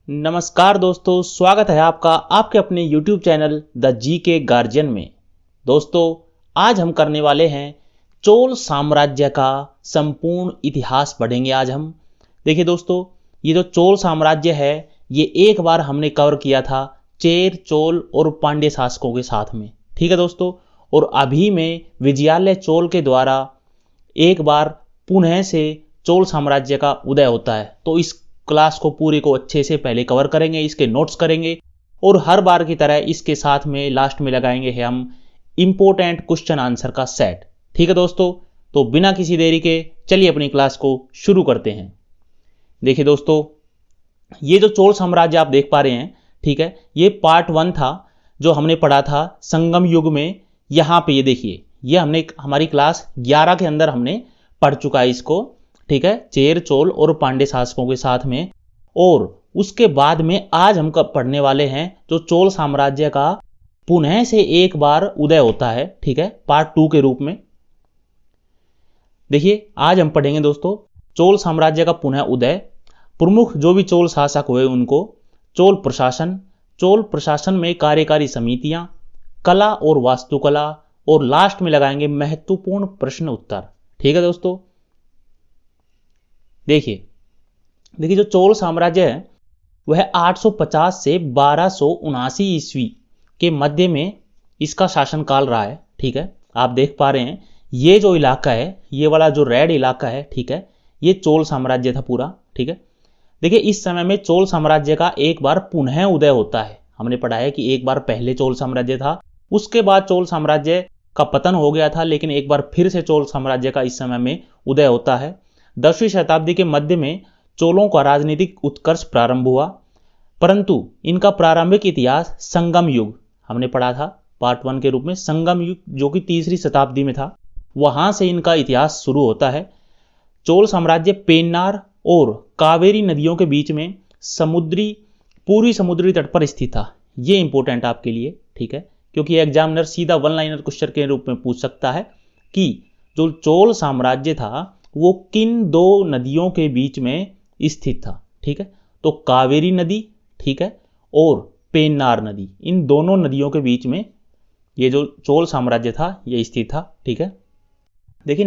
नमस्कार दोस्तों, स्वागत है आपका आपके अपने YouTube channel the GK guardian में। दोस्तों, आज हम करने वाले हैं चोल साम्राज्य का संपूर्ण इतिहास पढ़ेंगे। आज हम देखिए दोस्तों, ये जो चोल साम्राज्य है ये एक बार हमने कवर किया था चेर, चोल और पांड्य शासकों के साथ में, ठीक है दोस्तों। और अभी में विजयालय चोल के द्वारा एक बार पुनः से चोल साम्राज्य का उदय होता है। तो इस क्लास को पूरे को अच्छे से पहले कवर करेंगे, इसके नोट्स करेंगे और हर बार की तरह इसके साथ में लास्ट में लगाएंगे हम इंपॉर्टेंट क्वेश्चन आंसर का सेट, ठीक है दोस्तों। तो बिना किसी देरी के चलिए अपनी क्लास को शुरू करते हैं। देखिए दोस्तों, ये जो चोल साम्राज्य आप देख पा रहे हैं, ठीक है, ये पार्ट 1 था जो हमने पढ़ा था संगम युग में। यहाँ पे ये देखिए, ये हमने हमारी क्लास 11 के अंदर हमने पढ़ चुका है इसको, ठीक है, चेर, चोल और पांड्य शासकों के साथ में। और उसके बाद में आज हम पढ़ने वाले हैं जो चोल साम्राज्य का पुनः से एक बार उदय होता है, ठीक है, पार्ट 2 के रूप में। देखिए, आज हम पढ़ेंगे दोस्तों चोल साम्राज्य का पुनः उदय, प्रमुख जो भी चोल शासक हुए उनको, चोल प्रशासन में कार्यकारी समितियां, कला और वास्तुकला, और लास्ट में लगाएंगे महत्वपूर्ण प्रश्न उत्तर, ठीक है दोस्तों। देखिए जो चोल साम्राज्य है वह 850 से 1279 ईस्वी के मध्य में इसका शासनकाल रहा है, ठीक है। आप देख पा रहे हैं ये जो इलाका है, ये वाला जो रेड इलाका है, ठीक है, ये चोल साम्राज्य था पूरा, ठीक है। देखिए, इस समय में चोल साम्राज्य का एक बार पुनः उदय होता है। हमने पढ़ा है कि एक बार पहले चोल साम्राज्य था, उसके बाद चोल साम्राज्य का पतन हो गया था, लेकिन एक बार फिर से चोल साम्राज्य का इस समय में उदय होता है। 10वीं शताब्दी के मध्य में चोलों का राजनीतिक उत्कर्ष प्रारंभ हुआ, परंतु इनका प्रारंभिक इतिहास संगम युग हमने पढ़ा था पार्ट 1 के रूप में। संगम युग जो कि 3री शताब्दी में था, वहां से इनका इतिहास शुरू होता है। चोल साम्राज्य पेन्नार और कावेरी नदियों के बीच में पूरी समुद्री तट पर स्थित था। ये इंपॉर्टेंट आपके लिए, ठीक है, क्योंकि एग्जामिनर सीधा 1 लाइनर क्वेश्चन के रूप में पूछ सकता है कि जो चोल साम्राज्य था वो किन 2 नदियों के बीच में स्थित था, ठीक है। तो कावेरी नदी, ठीक है, और पेन्नार नदी, इन दोनों नदियों के बीच में ये जो चोल साम्राज्य था ये स्थित था, ठीक है। देखिए,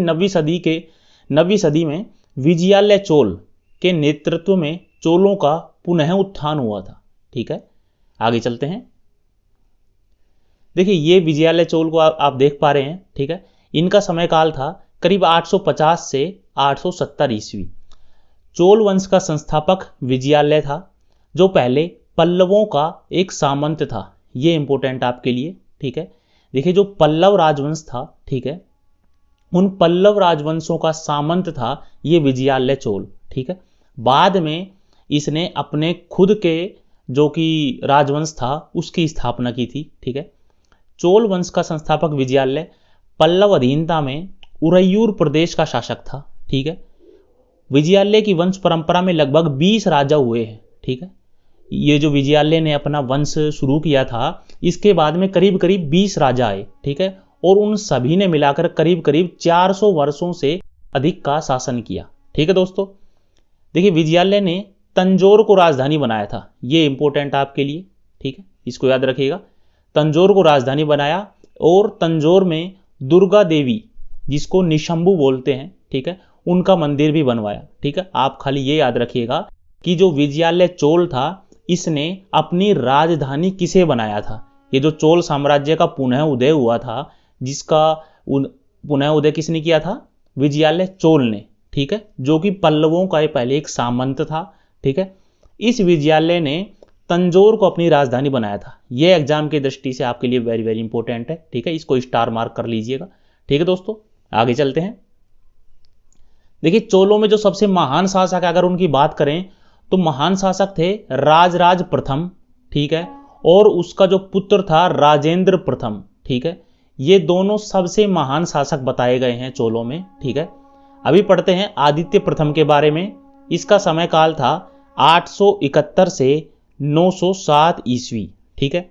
9वीं सदी में विजयालय चोल के नेतृत्व में चोलों का पुनः उत्थान हुआ था, ठीक है। आगे चलते हैं। देखिए, ये विजयालय चोल को आप देख पा रहे हैं, ठीक है। इनका समय काल था करीब 850 से 870 ईस्वी। चोल वंश का संस्थापक विजयालय था, जो पहले पल्लवों का एक सामंत था। ये इंपॉर्टेंट आपके लिए, ठीक है। देखिए, जो पल्लव राजवंश था, ठीक है, उन पल्लव राजवंशों का सामंत था ये विजयालय चोल, ठीक है। बाद में इसने अपने खुद के जो कि राजवंश था उसकी स्थापना की थी, ठीक है। चोल वंश का संस्थापक विजयालय पल्लव अधीनता में उरैयूर प्रदेश का शासक था, ठीक है। विजयालय की वंश परंपरा में लगभग 20 राजा हुए हैं, ठीक है। ये जो विजयालय ने अपना वंश शुरू किया था, इसके बाद में करीब करीब 20 राजा आए, ठीक है, और उन सभी ने मिलाकर करीब करीब 400 वर्षों से अधिक का शासन किया, ठीक है दोस्तों। देखिए, विजयालय ने तंजौर को राजधानी बनाया था। ये इंपॉर्टेंट आपके लिए, ठीक है, इसको याद रखिएगा। तंजौर को राजधानी बनाया और तंजौर में दुर्गा देवी, जिसको निशंभु बोलते हैं, ठीक है, उनका मंदिर भी बनवाया, ठीक है। आप खाली ये याद रखिएगा कि जो विजयालय चोल था इसने अपनी राजधानी किसे बनाया था। ये जो चोल साम्राज्य का पुनः उदय हुआ था, जिसका पुनः उदय किसने किया था? विजयालय चोल ने, ठीक है, जो कि पल्लवों का पहले एक सामंत था, ठीक है। इस विजयालय ने तंजौर को अपनी राजधानी बनाया था। यह एग्जाम की दृष्टि से आपके लिए वेरी वेरी इंपॉर्टेंट है, ठीक है, इसको स्टार मार्क कर लीजिएगा, ठीक है दोस्तों। आगे चलते हैं। देखिए, चोलों में जो सबसे महान शासक, अगर उनकी बात करें तो महान शासक थे राजराज प्रथम, ठीक है, और उसका जो पुत्र था राजेंद्र प्रथम, ठीक है। ये दोनों सबसे महान शासक बताए गए हैं चोलों में, ठीक है। अभी पढ़ते हैं आदित्य प्रथम के बारे में। इसका समय काल था 871 से 907 ईस्वी, ठीक है।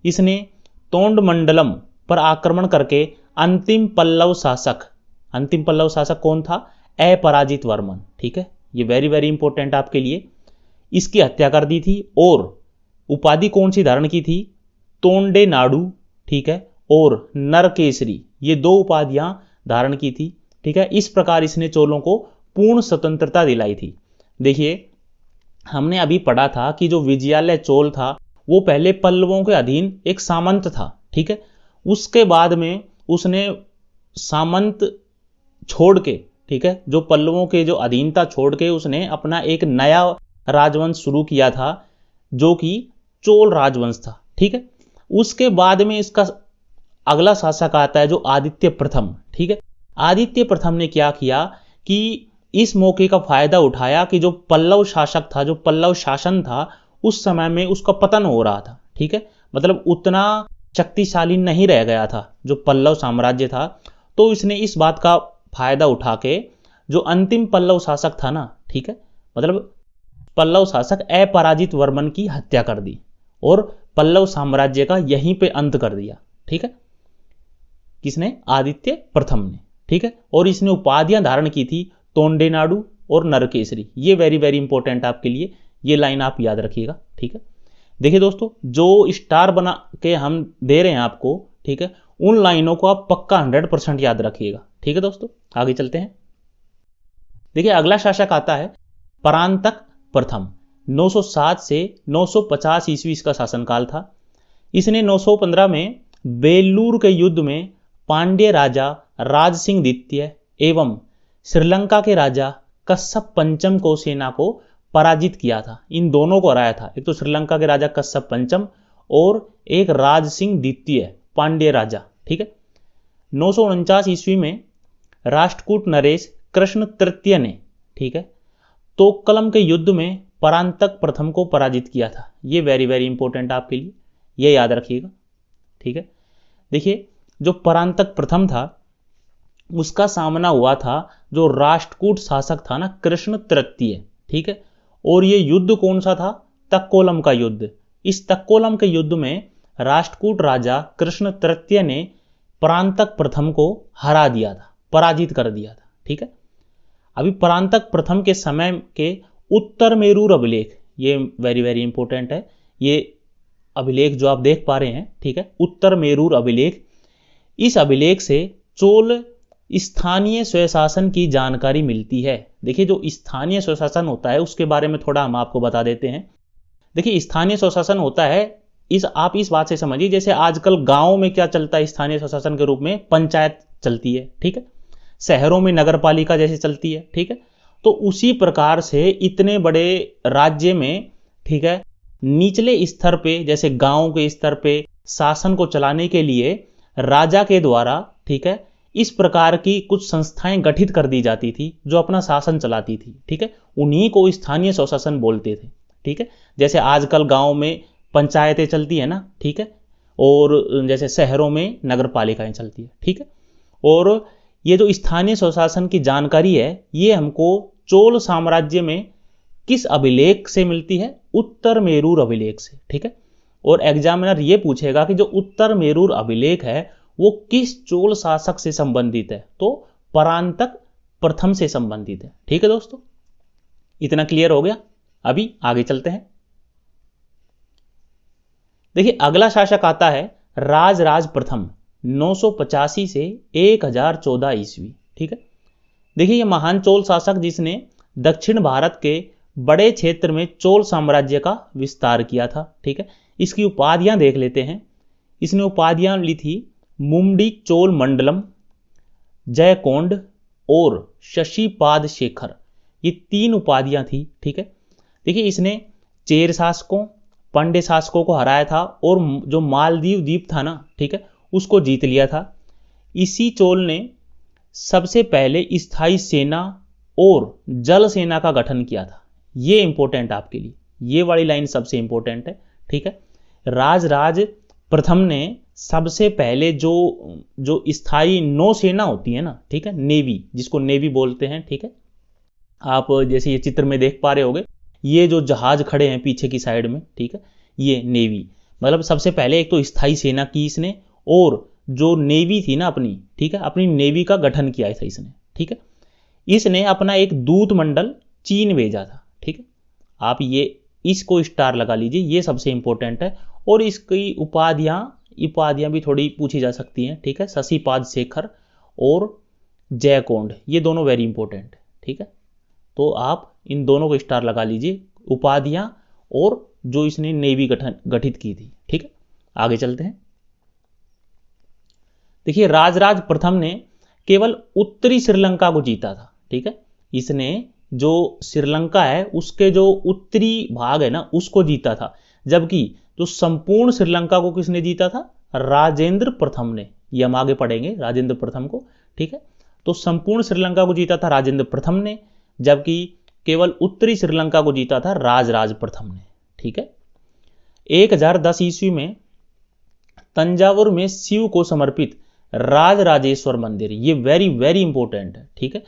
इसने तोंडमंडलम पर आक्रमण करके अंतिम पल्लव शासक कौन था? अपराजित वर्मन, ठीक है। ये वेरी वेरी इंपॉर्टेंट आपके लिए। इसकी हत्या कर दी थी और उपाधि कौन सी धारण की थी? तोंडे नाडु, ठीक है, और नरकेसरी, ये दो उपाधियां धारण की थी, ठीक है। इस प्रकार इसने चोलों को पूर्ण स्वतंत्रता दिलाई थी। देखिए हमने अभी पढ़ा था कि जो विजयालय चोल था वो पहले पल्लवों के अधीन एक सामंत था, ठीक है। उसके बाद में उसने सामंत छोड़ के, ठीक है, जो पल्लवों के जो अधीनता छोड़ के उसने अपना एक नया राजवंश शुरू किया था जो कि चोल राजवंश था, ठीक है। उसके बाद में इसका अगला शासक आता है जो आदित्य प्रथम, ठीक है। आदित्य प्रथम ने क्या किया कि इस मौके का फायदा उठाया कि जो पल्लव शासक था, जो पल्लव शासन था, उस समय में उसका पतन हो रहा था, ठीक है, मतलब उतना शक्तिशाली नहीं रह गया था जो पल्लव साम्राज्य था। तो इसने इस बात का फायदा उठा के जो अंतिम पल्लव शासक था ना, ठीक है, मतलब पल्लव शासक अपराजित वर्मन की हत्या कर दी और पल्लव साम्राज्य का यहीं पे अंत कर दिया, ठीक है। किसने? आदित्य प्रथम ने, ठीक है। और इसने उपाधियां धारण की थी तोंडे नाडु और नरकेसरी। ये वेरी वेरी इंपॉर्टेंट आपके लिए, ये लाइन आप याद रखिएगा, ठीक है। देखिए दोस्तों, जो स्टार बना के हम दे रहे हैं आपको, ठीक है, उन लाइनों को आप पक्का 100% याद रखिएगा, ठीक है दोस्तों। आगे चलते हैं। देखिए अगला शासक आता है परांतक प्रथम। 907 से 950 ईस्वी इसका शासनकाल था। इसने 915 में बेलूर के युद्ध में पांड्य राजा राज सिंह द्वितीय एवं श्रीलंका के राजा कश्यप पंचम को सेना को पराजित किया था। इन दोनों को हराया था, एक तो श्रीलंका के राजा कश्यप पंचम और एक राज सिंह द्वितीय पांड्य राजा, ठीक है। 949 ईस्वी में राष्ट्रकूट नरेश कृष्ण तृतीय ने, ठीक है, तोक्कलम के युद्ध में परांतक प्रथम को पराजित किया था। ये वेरी वेरी इंपॉर्टेंट आपके लिए, ये याद रखिएगा, ठीक है। देखिए जो परांतक प्रथम था उसका सामना हुआ था जो राष्ट्रकूट शासक था ना, कृष्ण तृतीय, ठीक है। और ये युद्ध कौन सा था? तक्कोलम का युद्ध। इस तक्कोलम के युद्ध में राष्ट्रकूट राजा कृष्ण तृतीय ने परांतक प्रथम को हरा दिया था, पराजित कर दिया था, ठीक है। अभी परांतक प्रथम के समय के उत्तर मेरूर अभिलेख, ये वेरी वेरी इंपॉर्टेंट है, ये अभिलेख जो आप देख पा रहे हैं, ठीक है, उत्तर मेरूर अभिलेख। इस अभिलेख से चोल स्थानीय स्वशासन की जानकारी मिलती है। देखिए जो स्थानीय स्वशासन होता है उसके बारे में थोड़ा हम आपको बता देते हैं। देखिए स्थानीय स्वशासन होता है, आप इस बात से समझिए जैसे आजकल गांव में क्या चलता है स्थानीय स्वशासन के रूप में, पंचायत चलती है, ठीक है, शहरों में नगर पालिका जैसे चलती है, ठीक है। तो उसी प्रकार से इतने बड़े राज्य में, ठीक है, निचले स्तर पे जैसे गांव के स्तर पे शासन को चलाने के लिए राजा के द्वारा, ठीक है, इस प्रकार की कुछ संस्थाएं गठित कर दी जाती थी जो अपना शासन चलाती थी, ठीक है। उन्हीं को स्थानीय स्वशासन बोलते थे, ठीक है। जैसे आजकल गांव में पंचायतें चलती है ना, ठीक है, और जैसे शहरों में नगर पालिकाएं चलती है, ठीक है। और ये जो स्थानीय स्वशासन की जानकारी है ये हमको चोल साम्राज्य में किस अभिलेख से मिलती है? उत्तर मेरूर अभिलेख से, ठीक है। और एग्जामिनर ये पूछेगा कि जो उत्तर मेरूर अभिलेख है वो किस चोल शासक से संबंधित है? तो परांतक प्रथम से संबंधित है, ठीक है दोस्तों। इतना क्लियर हो गया। अभी आगे चलते हैं। देखिए अगला शासक आता है राजराज प्रथम 985 से 1014 ईस्वी, ठीक है। देखिए ये महान चोल शासक जिसने दक्षिण भारत के बड़े क्षेत्र में चोल साम्राज्य का विस्तार किया था, ठीक है। इसकी उपाधियां देख लेते हैं। इसने उपाधियां ली थी मुमडी चोल मंडलम, जयकोंड और शशिपाद शेखर। ये 3 उपाधियां थी, ठीक है। देखिए इसने चेर शासकों, पांड्य शासकों को हराया था और जो मालदीव द्वीप था ना, ठीक है, उसको जीत लिया था। इसी चोल ने सबसे पहले स्थायी सेना और जल सेना का गठन किया था। ये इंपॉर्टेंट आपके लिए, ये वाली लाइन सबसे इंपॉर्टेंट है, ठीक है। राजराज प्रथम ने सबसे पहले जो स्थायी नौसेना होती है ना, ठीक है, नेवी, जिसको नेवी बोलते हैं, ठीक है। आप जैसे ये चित्र में देख पा रहे होगे, ये जो जहाज खड़े हैं पीछे की साइड में, ठीक है, ये नेवी, मतलब सबसे पहले एक तो स्थायी सेना की इसने और जो नेवी थी ना अपनी, ठीक है, अपनी नेवी का गठन किया था इसने, ठीक है। इसने अपना एक दूत मंडल चीन भेजा था, ठीक है। आप ये इसको स्टार लगा लीजिए, ये सबसे इंपॉर्टेंट है। और इसकी उपाधियां भी थोड़ी पूछी जा सकती हैं, ठीक है। शशिपाद शेखर और जयकोंड, ये दोनों वेरी इंपॉर्टेंट, ठीक है। तो आप इन दोनों को स्टार लगा लीजिए, उपाधियां और जो इसने नेवी गठित की थी, ठीक है। आगे चलते हैं। देखिए राजराज प्रथम ने केवल उत्तरी श्रीलंका को जीता था, ठीक है। इसने जो श्रीलंका है उसके जो उत्तरी भाग है ना उसको जीता था, जबकि जो संपूर्ण श्रीलंका को किसने जीता था? राजेंद्र प्रथम ने। ये हम आगे पढ़ेंगे राजेंद्र प्रथम को, ठीक है। तो संपूर्ण श्रीलंका को जीता था राजेंद्र प्रथम ने, जबकि केवल उत्तरी श्रीलंका को जीता था राजराज प्रथम ने, ठीक है। 1010 ईस्वी में तंजावुर में शिव को समर्पित राजराजेश्वर मंदिर, ये वेरी वेरी इंपॉर्टेंट है, ठीक है,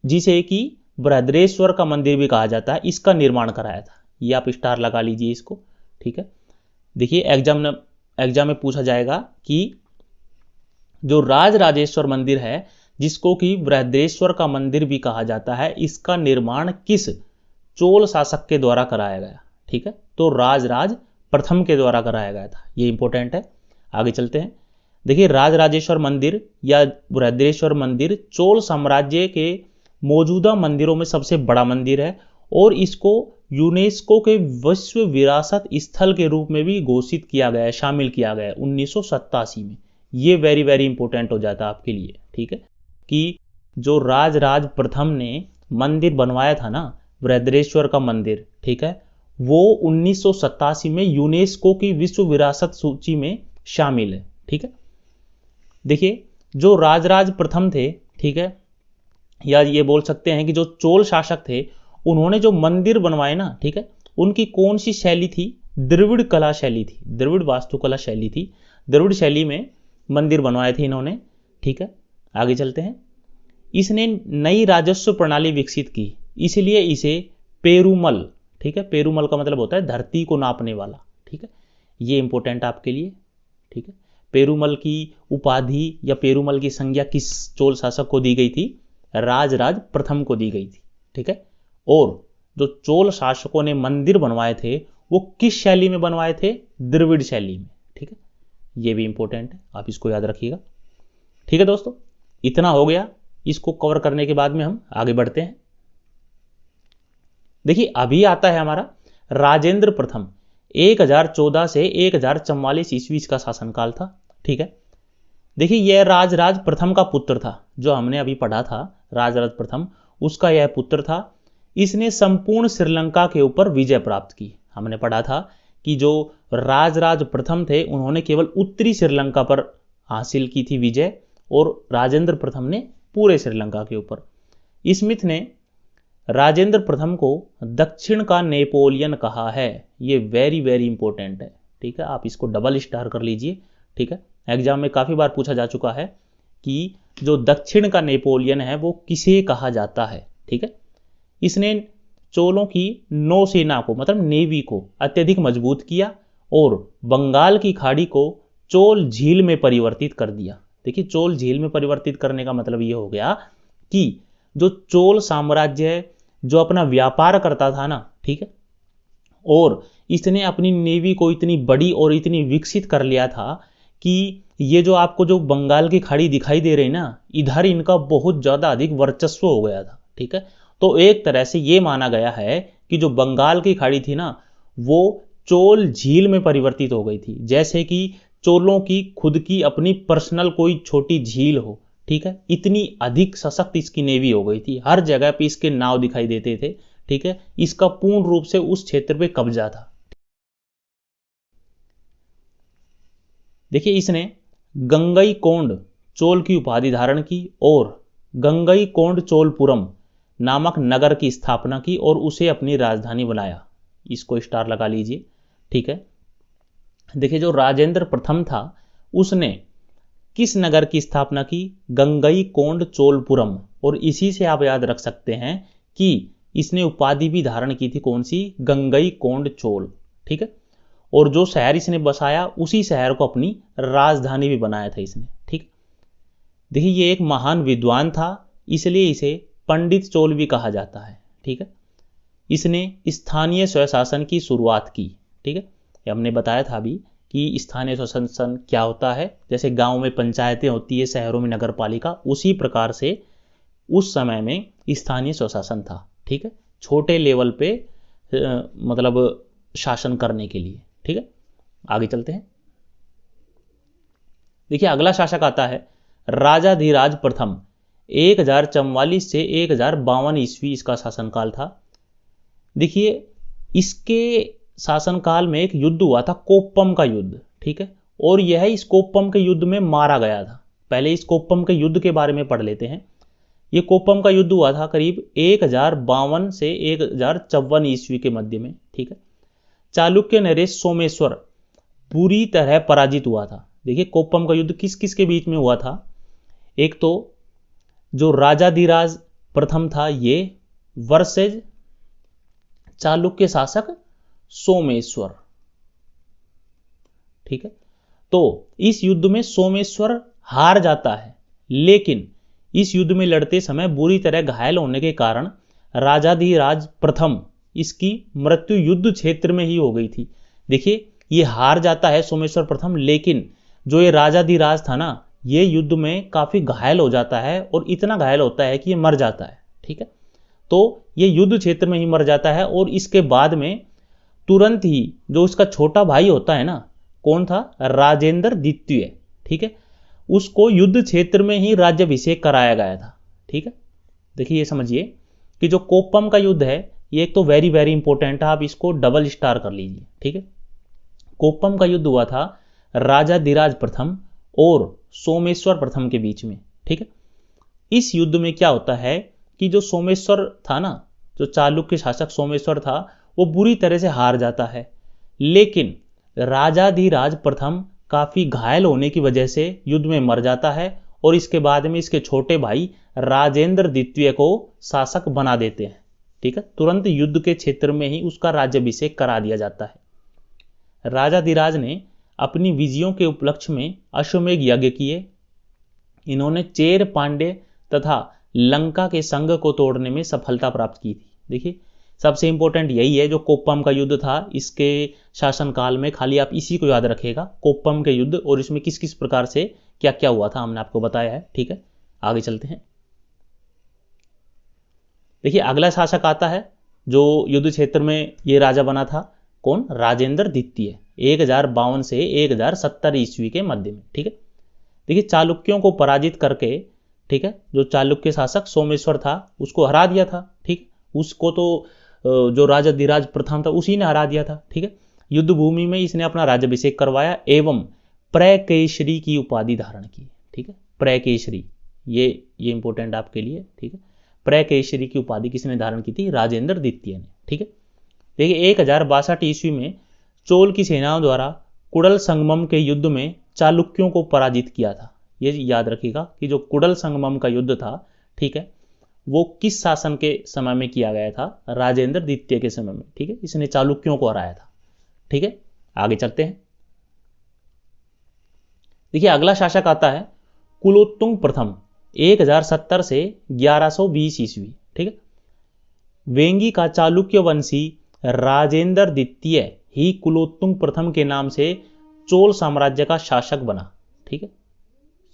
जिसे कि बृहद्रेश्वर का मंदिर भी कहा जाता है, इसका निर्माण कराया था। ये आप स्टार लगा लीजिए इसको, ठीक है। देखिए एग्जाम में पूछा जाएगा कि जो राजराजेश्वर मंदिर है जिसको कि बृहद्रेश्वर का मंदिर भी कहा जाता है, इसका निर्माण किस चोल शासक के द्वारा कराया गया, ठीक है। तो राजराज प्रथम के द्वारा कराया गया था, ये इंपॉर्टेंट है। आगे चलते हैं। देखिए राजराजेश्वर मंदिर या बृहद्रेश्वर मंदिर चोल साम्राज्य के मौजूदा मंदिरों में सबसे बड़ा मंदिर है और इसको यूनेस्को के विश्व विरासत स्थल के रूप में भी घोषित किया गया है, शामिल किया गया है 1987 में। ये वेरी वेरी इंपॉर्टेंट हो जाता है आपके लिए, ठीक है, कि जो राजराज प्रथम ने मंदिर बनवाया था ना बृहद्रेश्वर का मंदिर, ठीक है, वो 1987 में यूनेस्को की विश्व विरासत सूची में शामिल है, ठीक है। देखिए जो राजराज प्रथम थे, ठीक है, या ये बोल सकते हैं कि जो चोल शासक थे उन्होंने जो मंदिर बनवाए ना, ठीक है, उनकी कौन सी शैली थी? द्रविड़ कला शैली थी, द्रविड़ वास्तुकला शैली थी। द्रविड़ शैली में मंदिर बनवाए थे इन्होंने, ठीक है। आगे चलते हैं। इसने नई राजस्व प्रणाली विकसित की, इसलिए इसे पेरुमल, ठीक है, पेरुमल का मतलब होता है धरती को नापने वाला, ठीक है। ये इंपॉर्टेंट आपके लिए, ठीक है। पेरुमल की उपाधि या पेरुमल की संज्ञा किस चोल शासक को दी गई थी? राजराज प्रथम को दी गई थी, ठीक है। और जो चोल शासकों ने मंदिर बनवाए थे वो किस शैली में बनवाए थे? द्रविड़ शैली में, ठीक है। ये भी इंपॉर्टेंट है, आप इसको याद रखिएगा, ठीक है दोस्तों। इतना हो गया, इसको कवर करने के बाद में हम आगे बढ़ते हैं। देखिए अभी आता है हमारा राजेंद्र प्रथम, 1014 से 1044 ईस्वी का शासनकाल था, ठीक है। देखिए यह राजराज प्रथम का पुत्र था, जो हमने अभी पढ़ा था राजराज प्रथम, उसका यह पुत्र था। इसने संपूर्ण श्रीलंका के ऊपर विजय प्राप्त की। हमने पढ़ा था कि जो राजराज प्रथम थे उन्होंने केवल उत्तरी श्रीलंका पर हासिल की थी विजय, और राजेंद्र प्रथम ने पूरे श्रीलंका के ऊपर। स्मिथ ने राजेंद्र प्रथम को दक्षिण का नेपोलियन कहा है। ये वेरी वेरी इंपॉर्टेंट है, ठीक है, आप इसको डबल स्टार कर लीजिए, ठीक है। एग्जाम में काफी बार पूछा जा चुका है कि जो दक्षिण का नेपोलियन है वो किसे कहा जाता है, ठीक है। इसने चोलों की नौसेना को, मतलब नेवी को अत्यधिक मजबूत किया और बंगाल की खाड़ी को चोल झील में परिवर्तित कर दिया। देखिए चोल झील में परिवर्तित करने का मतलब ये हो गया कि जो चोल साम्राज्य जो अपना व्यापार करता था ना, ठीक है, और इसने अपनी नेवी को इतनी बड़ी और इतनी विकसित कर लिया था कि ये जो आपको जो बंगाल की खाड़ी दिखाई दे रही ना, इधर इनका बहुत ज्यादा अधिक वर्चस्व हो गया था, ठीक है। तो एक तरह से ये माना गया है कि जो बंगाल की खाड़ी थी ना वो चोल झील में परिवर्तित हो गई थी, जैसे कि चोलों की खुद की अपनी पर्सनल कोई छोटी झील हो, ठीक है। इतनी अधिक सशक्त इसकी नेवी हो गई थी, हर जगह पे इसके नाव दिखाई देते थे, ठीक है। इसका पूर्ण रूप से उस क्षेत्र पे कब्जा था। देखिए इसने गंगईकोंड चोल की उपाधि धारण की और गंगईकोंड चोलपुरम नामक नगर की स्थापना की और उसे अपनी राजधानी बनाया। इसको स्टार लगा लीजिए, ठीक है। देखिए जो राजेंद्र प्रथम था उसने किस नगर की स्थापना की? गंगईकोंड चोलपुरम। और इसी से आप याद रख सकते हैं कि इसने उपाधि भी धारण की थी, कौन सी? गंगईकोंड चोल, ठीक है। और जो शहर इसने बसाया उसी शहर को अपनी राजधानी भी बनाया था इसने, ठीक। देखिए ये एक महान विद्वान था, इसलिए इसे पंडित चोल भी कहा जाता है, ठीक है। इसने स्थानीय स्वशासन की शुरुआत की। ठीक है, ये हमने बताया था अभी कि स्थानीय स्वशासन क्या होता है। जैसे गांव में पंचायतें होती है, शहरों में नगर पालिका, उसी प्रकार से उस समय में स्थानीय स्वशासन था। ठीक है, छोटे लेवल पे मतलब शासन करने के लिए। ठीक है, आगे चलते हैं। देखिए अगला शासक आता है राजाधिराज प्रथम। 1044 से 1052 ईस्वी इसका शासनकाल था। देखिए इसके शासनकाल में एक युद्ध हुआ था, कोप्पम का युद्ध। ठीक है, और यह इस कोप्पम के युद्ध में मारा गया था। पहले इस कोप्पम के युद्ध के बारे में पढ़ लेते हैं। ये कोप्पम का युद्ध हुआ था करीब 1052 से 1054 ईस्वी के मध्य में। ठीक है, चालुक्य नरेश सोमेश्वर बुरी तरह पराजित हुआ था। देखिए कोप्पम का युद्ध किस किस के बीच में हुआ था। एक तो जो राजाधिराज प्रथम था ये वर्सेज चालुक्य शासक सोमेश्वर। ठीक है, तो इस युद्ध में सोमेश्वर हार जाता है, लेकिन इस युद्ध में लड़ते समय बुरी तरह घायल होने के कारण राजाधिराज प्रथम इसकी मृत्यु युद्ध क्षेत्र में ही हो गई थी। देखिए ये हार जाता है सोमेश्वर प्रथम, लेकिन जो ये राजाधिराज था ना, ये युद्ध में काफी घायल हो जाता है और इतना घायल होता है कि ये मर जाता है। ठीक है, तो ये युद्ध क्षेत्र में ही मर जाता है और इसके बाद में तुरंत ही जो उसका छोटा भाई होता है ना, कौन था, राजेंद्र द्वितीय। ठीक है, उसको युद्ध क्षेत्र में ही राज्याभिषेक कराया गया था। ठीक है, देखिए ये समझिए कि जो कोप्पम का युद्ध है ये एक तो वेरी वेरी इंपॉर्टेंट है, आप इसको डबल स्टार कर लीजिए। ठीक है, कोप्पम का युद्ध हुआ था राजाधिराज प्रथम और सोमेश्वर प्रथम के बीच में। ठीक है, इस युद्ध में क्या होता है कि जो सोमेश्वर था ना, जो चालुक्य शासक सोमेश्वर था, वो बुरी तरह से हार जाता है, लेकिन राजाधिराज प्रथम काफी घायल होने की वजह से युद्ध में मर जाता है और इसके बाद में इसके छोटे भाई राजेंद्र द्वितीय को शासक बना देते हैं। ठीक है, तुरंत युद्ध के क्षेत्र में ही उसका राज्याभिषेक करा दिया जाता है। राजाधिराज ने अपनी विजयों के उपलक्ष्य में अश्वमेध यज्ञ किए। इन्होंने चेर पांड्य तथा लंका के संघ को तोड़ने में सफलता प्राप्त की थी। देखिए सबसे इंपॉर्टेंट यही है, जो कोप्पम का युद्ध था इसके शासनकाल में, खाली आप इसी को याद रखिएगा, कोप्पम के युद्ध, और इसमें किस किस प्रकार से क्या क्या हुआ था हमने आपको बताया है। ठीक है, आगे चलते हैं। देखिए अगला शासक आता है जो युद्ध क्षेत्र में ये राजा बना था, कौन, राजेंद्र द्वितीय। 1052 से 1070 ईस्वी के मध्य में। ठीक है, देखिए चालुक्यों को पराजित करके, ठीक है, जो चालुक्य शासक सोमेश्वर था उसको हरा दिया था। ठीक, उसको तो जो राजाधिराज प्रथम था उसी ने हरा दिया था। ठीक है, युद्ध भूमि में इसने अपना राज्याभिषेक करवाया एवं प्रकेशरी की उपाधि धारण की। ठीक है, प्रकेशरी, ये इंपॉर्टेंट आपके लिए। ठीक है, प्रकेशरी की उपाधि किसने धारण की थी, राजेंद्र द्वितीय ने। ठीक है, देखिए 1062 ईस्वी में चोल की सेनाओं द्वारा कुड़ल संगमम के युद्ध में चालुक्यों को पराजित किया था। ये याद रखिएगा कि जो कुड़ल संगमम का युद्ध था, ठीक है, वो किस शासन के समय में किया गया था, राजेंद्र द्वितीय के समय में। ठीक है, इसने चालुक्यों को हराया था। ठीक है, आगे चलते हैं। देखिए अगला शासक आता है कुलोत्तुंग प्रथम। 1070 से 1120 ईस्वी। ठीक है, वेंगी का चालुक्य वंशी राजेंद्र द्वितीय ही कुलोत्तुंग प्रथम के नाम से चोल साम्राज्य का शासक बना। ठीक है,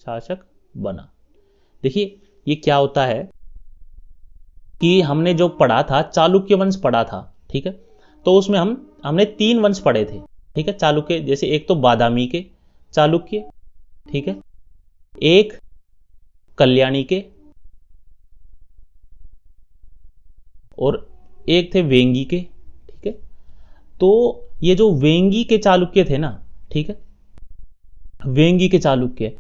शासक बना। देखिए ये क्या होता है कि हमने जो पढ़ा था चालुक्य वंश पढ़ा था। ठीक है, तो उसमें हमने 3 वंश पढ़े थे। ठीक है, चालुक्य, जैसे एक तो बादामी के चालुक्य, ठीक है, एक कल्याणी के, और एक थे वेंगी के। ठीक है, तो ये जो वेंगी के चालुक्य थे ना, ठीक है, वेंगी के चालुक्य,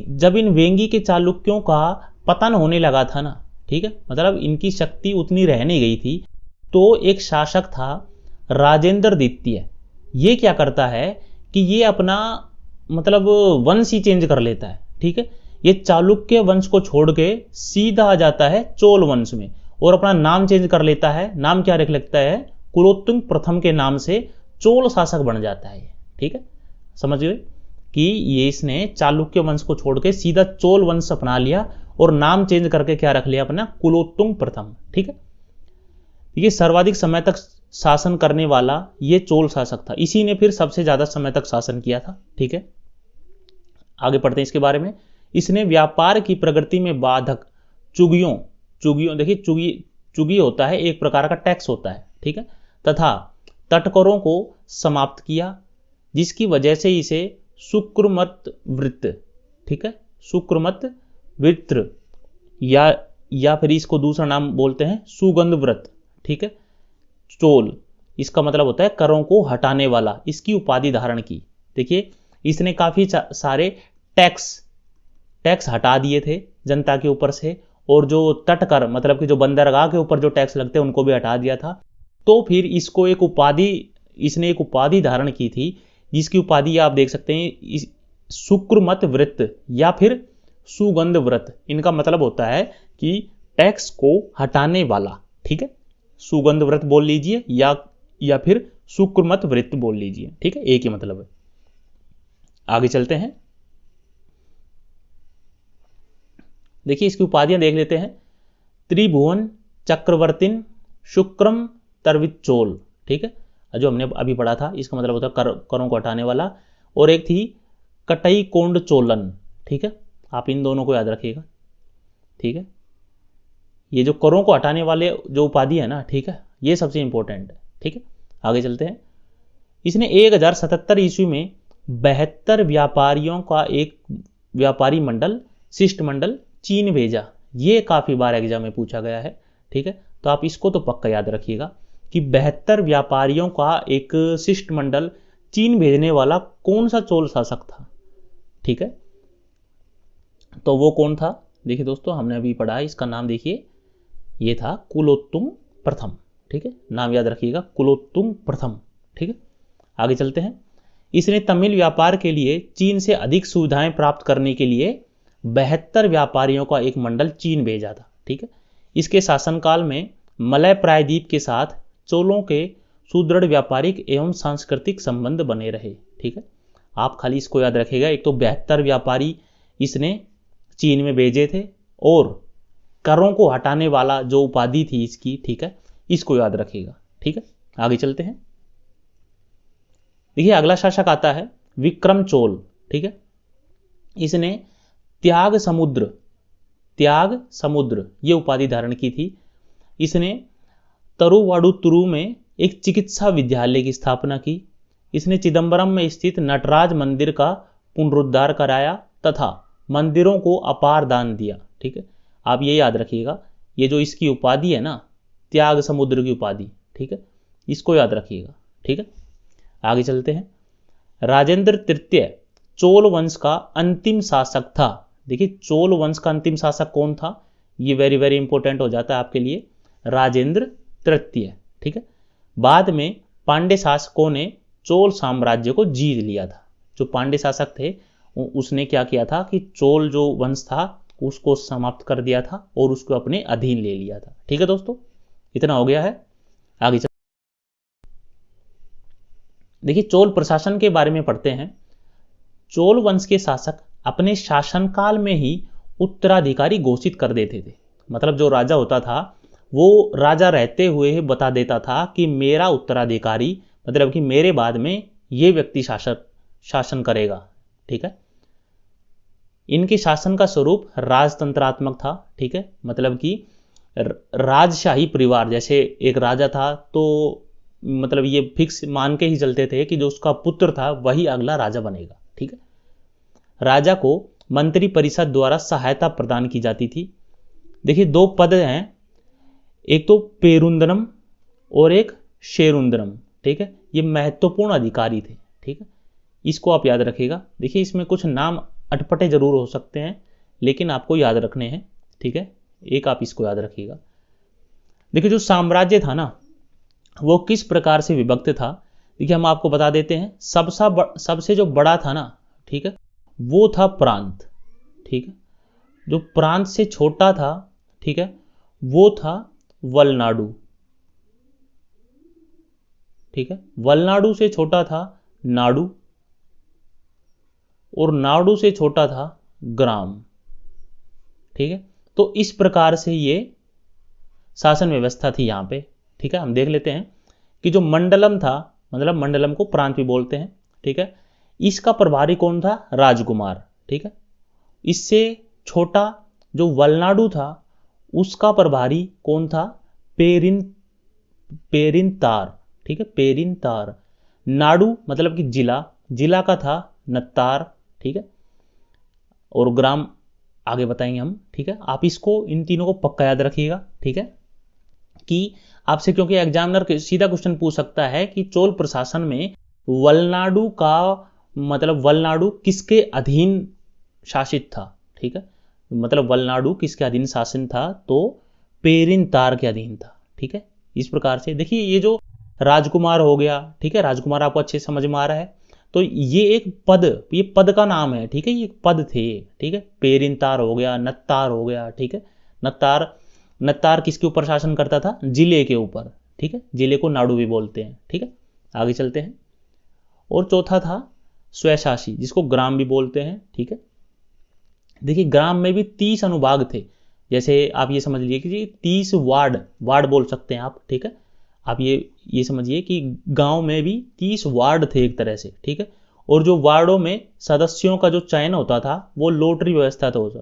जब इन वेंगी के चालुक्यों का पतन होने लगा था ना, ठीक है, मतलब इनकी शक्ति उतनी रह नहीं गई थी, तो एक शासक था राजेंद्र द्वितीय। ये क्या करता है कि ये अपना मतलब वंश ही चेंज कर लेता है। ठीक है, ये चालुक्य वंश को छोड़ के सीधा आ जाता है चोल वंश में और अपना नाम चेंज कर लेता है। नाम क्या रख लेता है, कुलोत्तुंग प्रथम के नाम से चोल शासक बन जाता है। ठीक है, समझ गए कि ये इसने चालुक्य वंश को छोड़ के सीधा चोल वंश अपना लिया और नाम चेंज करके क्या रख लिया अपना, कुलोत्तुंग प्रथम। ठीक है, ये सर्वाधिक समय तक शासन करने वाला ये चोल शासक था, इसी ने फिर सबसे ज्यादा समय तक शासन किया था। ठीक है, आगे पढ़ते हैं इसके बारे में। इसने व्यापार की प्रगति में बाधक चुगियों देखिए चुगी होता है एक प्रकार का टैक्स होता है, ठीक है, तथा तटकरों को समाप्त किया, जिसकी वजह से इसे शुक्रमत वृत्त, ठीक है, शुक्रमत वृत्त या फिर इसको दूसरा नाम बोलते हैं सुगंध व्रत, ठीक है, चोल, इसका मतलब होता है करों को हटाने वाला, इसकी उपाधि धारण की। देखिए इसने काफी सारे टैक्स हटा दिए थे जनता के ऊपर से, और जो तटकर मतलब कि जो बंदरगाह के ऊपर जो टैक्स लगते हैं उनको भी हटा दिया था। तो फिर इसने एक उपाधि धारण की थी, जिसकी उपाधि आप देख सकते हैं शुक्रमत व्रत या फिर सुगंध व्रत। इनका मतलब होता है कि टैक्स को हटाने वाला, ठीक है, सुगंध व्रत बोल लीजिए या फिर शुक्रमत व्रत बोल लीजिए, ठीक है, एक ही मतलब है। आगे चलते हैं, देखिए इसकी उपाधियां देख लेते हैं। त्रिभुवन चक्रवर्तीन शुक्रम तरवित चोल, ठीक है, जो हमने अभी पढ़ा था, इसका मतलब होता है करों को हटाने वाला। और एक थी कटई कोंड चोलन, ठीक है, आप इन दोनों को याद रखिएगा, ठीक है, ये जो करों को हटाने वाले जो उपाधि है ना, ठीक है, ये सबसे इंपॉर्टेंट है। ठीक है, आगे चलते हैं। इसने 1077 ईस्वी में 72 व्यापारियों का एक व्यापारी मंडल शिष्टमंडल चीन भेजा। ये काफी बार एग्जाम में पूछा गया है, ठीक है, तो आप इसको तो पक्का याद रखिएगा कि 72 व्यापारियों का एक शिष्टमंडल चीन भेजने वाला कौन सा चोल शासक था। ठीक है, तो वो कौन था? देखिए दोस्तों, हमने अभी पढ़ा है, इसका नाम देखिए, ये था कुलोत्तुंग प्रथम। ठीक है, नाम याद रखिएगा, कुलोत्तुंग प्रथम। ठीक है, आगे चलते हैं। इसने तमिल व्यापार के लिए चीन से अधिक सुविधाएं प्राप्त करने के लिए 72 व्यापारियों का एक मंडल चीन भेजा था। ठीक है, इसके शासनकाल में मलय प्रायद्वीप के साथ चोलों के सुदृढ़ व्यापारिक एवं सांस्कृतिक संबंध बने रहे। ठीक है, आप खाली इसको याद रखिएगा, एक तो 72 व्यापारी इसने चीन में भेजे थे, और करों को हटाने वाला जो उपाधि थी इसकी, ठीक है, इसको याद रखिएगा। ठीक है, आगे चलते हैं। देखिए अगला शासक आता है विक्रम चोल। ठीक है, इसने त्याग समुद्र ये उपाधि धारण की थी। इसने तरुवाडुतुरु में एक चिकित्सा विद्यालय की स्थापना की। इसने चिदंबरम में स्थित नटराज मंदिर का पुनरुद्धार कराया तथा मंदिरों को अपार दान दिया। ठीक है, आप ये याद रखिएगा, ये जो इसकी उपाधि है ना, त्याग समुद्र की उपाधि, ठीक है, इसको याद रखिएगा। ठीक है, आगे चलते हैं। राजेंद्र तृतीय चोल वंश का अंतिम शासक था। देखिए चोल वंश का अंतिम शासक कौन था, ये वेरी वेरी इंपॉर्टेंट हो जाता है आपके लिए, राजेंद्र तृतीय। ठीक है, बाद में पांड्य शासकों ने चोल साम्राज्य को जीत लिया था। जो पांड्य शासक थे उसने क्या किया था कि चोल जो वंश था उसको समाप्त कर दिया था और उसको अपने अधीन ले लिया था। ठीक है दोस्तों, इतना हो गया है। आगे चल, देखिए चोल प्रशासन के बारे में पढ़ते हैं। चोल वंश के शासक अपने शासनकाल में ही उत्तराधिकारी घोषित कर देते थे। मतलब जो राजा होता था वो राजा रहते हुए ही बता देता था कि मेरा उत्तराधिकारी, मतलब कि मेरे बाद में ये व्यक्ति शासन करेगा। ठीक है, इनके शासन का स्वरूप राजतंत्रात्मक था। ठीक है, मतलब कि राजशाही परिवार, जैसे एक राजा था तो मतलब ये फिक्स मान के ही चलते थे कि जो उसका पुत्र था वही अगला राजा बनेगा। ठीक है, राजा को मंत्री परिषद द्वारा सहायता प्रदान की जाती थी। देखिए दो पद हैं, एक तो पेरुंदनम और एक शेरुंदनम। ठीक है, ये महत्वपूर्ण अधिकारी थे। ठीक है, इसको आप याद रखिएगा। देखिए इसमें कुछ नाम अटपटे जरूर हो सकते हैं लेकिन आपको याद रखने हैं। ठीक है, एक आप इसको याद रखिएगा। देखिए जो साम्राज्य था ना वो किस प्रकार से विभक्त था, देखिए हम आपको बता देते हैं। सबसे जो बड़ा था ना, ठीक है, वो था प्रांत। ठीक है, जो प्रांत से छोटा था, ठीक है, वो था वलनाडु। ठीक है, वलनाडु से छोटा था नाडु, और नाडु से छोटा था ग्राम। ठीक है, तो इस प्रकार से ये शासन व्यवस्था थी यहां पे। ठीक है, हम देख लेते हैं कि जो मंडलम था, मतलब मंडलम को प्रांत भी बोलते हैं, ठीक है, इसका प्रभारी कौन था? राजकुमार, ठीक है। इससे छोटा जो वलनाडु था उसका प्रभारी कौन था? पेरिनतार, ठीक है, पेरिनतार। नाडु मतलब कि जिला, जिला का था नत्तार, ठीक है। और ग्राम आगे बताएंगे हम, ठीक है। आप इसको, इन तीनों को पक्का याद रखिएगा, ठीक है, कि आपसे, क्योंकि एग्जामिनर सीधा क्वेश्चन पूछ सकता है कि चोल प्रशासन में वलनाडु का मतलब वलनाडु किसके अधीन शासित था, ठीक है, मतलब वलनाडु किसके अधीन शासन था? तो पेरिनतार के अधीन था, ठीक है। इस प्रकार से देखिए, ये जो राजकुमार हो गया, ठीक है, राजकुमार आपको अच्छे समझ में आ रहा है, तो ये एक पद, ये पद का नाम है, ठीक है, ये पद थे, ठीक है। पेरिनतार हो गया, नत्तार हो गया, ठीक है। नत्तार, नत्तार किसके ऊपर शासन करता था? जिले के ऊपर, ठीक है, जिले को नाडु भी बोलते हैं, ठीक है। आगे चलते हैं। और चौथा था स्वशासी, जिसको ग्राम भी बोलते हैं, ठीक है। देखिए, ग्राम में भी 30 अनुभाग थे, जैसे आप ये समझ लीजिए कि 30 वार्ड, वार्ड बोल सकते हैं आप, ठीक है। आप ये समझिए कि गांव में भी 30 वार्ड थे एक तरह से, ठीक है। और जो वार्डों में सदस्यों का जो चयन होता था वो लॉटरी व्यवस्था तो होता,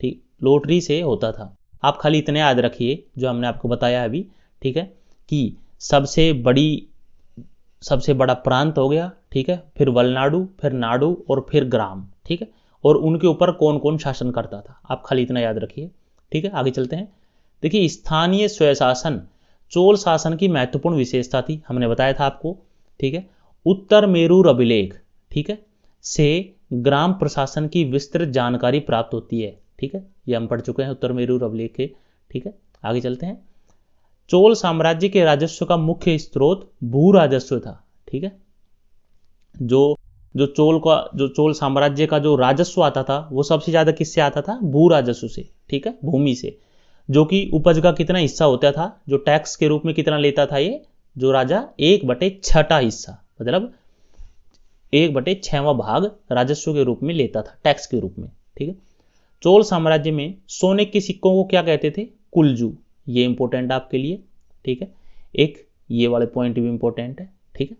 ठीक, लॉटरी से होता था। आप खाली इतने याद रखिए जो हमने आपको बताया अभी, ठीक है, कि सबसे बड़ा प्रांत हो गया, ठीक है, फिर वलनाडु, फिर नाडु और फिर ग्राम, ठीक है। और उनके ऊपर कौन कौन शासन करता था, आप खाली इतना याद रखिए, ठीक है। आगे चलते हैं। देखिए, स्थानीय स्वशासन चोल शासन की महत्वपूर्ण विशेषता थी, हमने बताया था आपको, ठीक है। उत्तर मेरूर अभिलेख, ठीक है, से ग्राम प्रशासन की विस्तृत जानकारी प्राप्त होती है, ठीक है, ये हम पढ़ चुके हैं उत्तर मेरूर अभिलेख के, ठीक है। आगे चलते हैं। चोल साम्राज्य के राजस्व का मुख्य स्रोत भू राजस्व था, ठीक है। जो जो चोल साम्राज्य का जो राजस्व आता था वो सबसे ज्यादा किससे आता था? भू राजस्व से, ठीक है, भूमि से, जो कि उपज का कितना हिस्सा होता था, जो टैक्स के रूप में कितना लेता था ये जो राजा? 1/6 हिस्सा, मतलब 1/6वां भाग राजस्व के रूप में लेता था, टैक्स के रूप में, ठीक है। चोल साम्राज्य में सोने के सिक्कों को क्या कहते थे? कुलजू, ये इंपॉर्टेंट आपके लिए, ठीक है। एक ये वाले पॉइंट भी इंपॉर्टेंट है, ठीक है।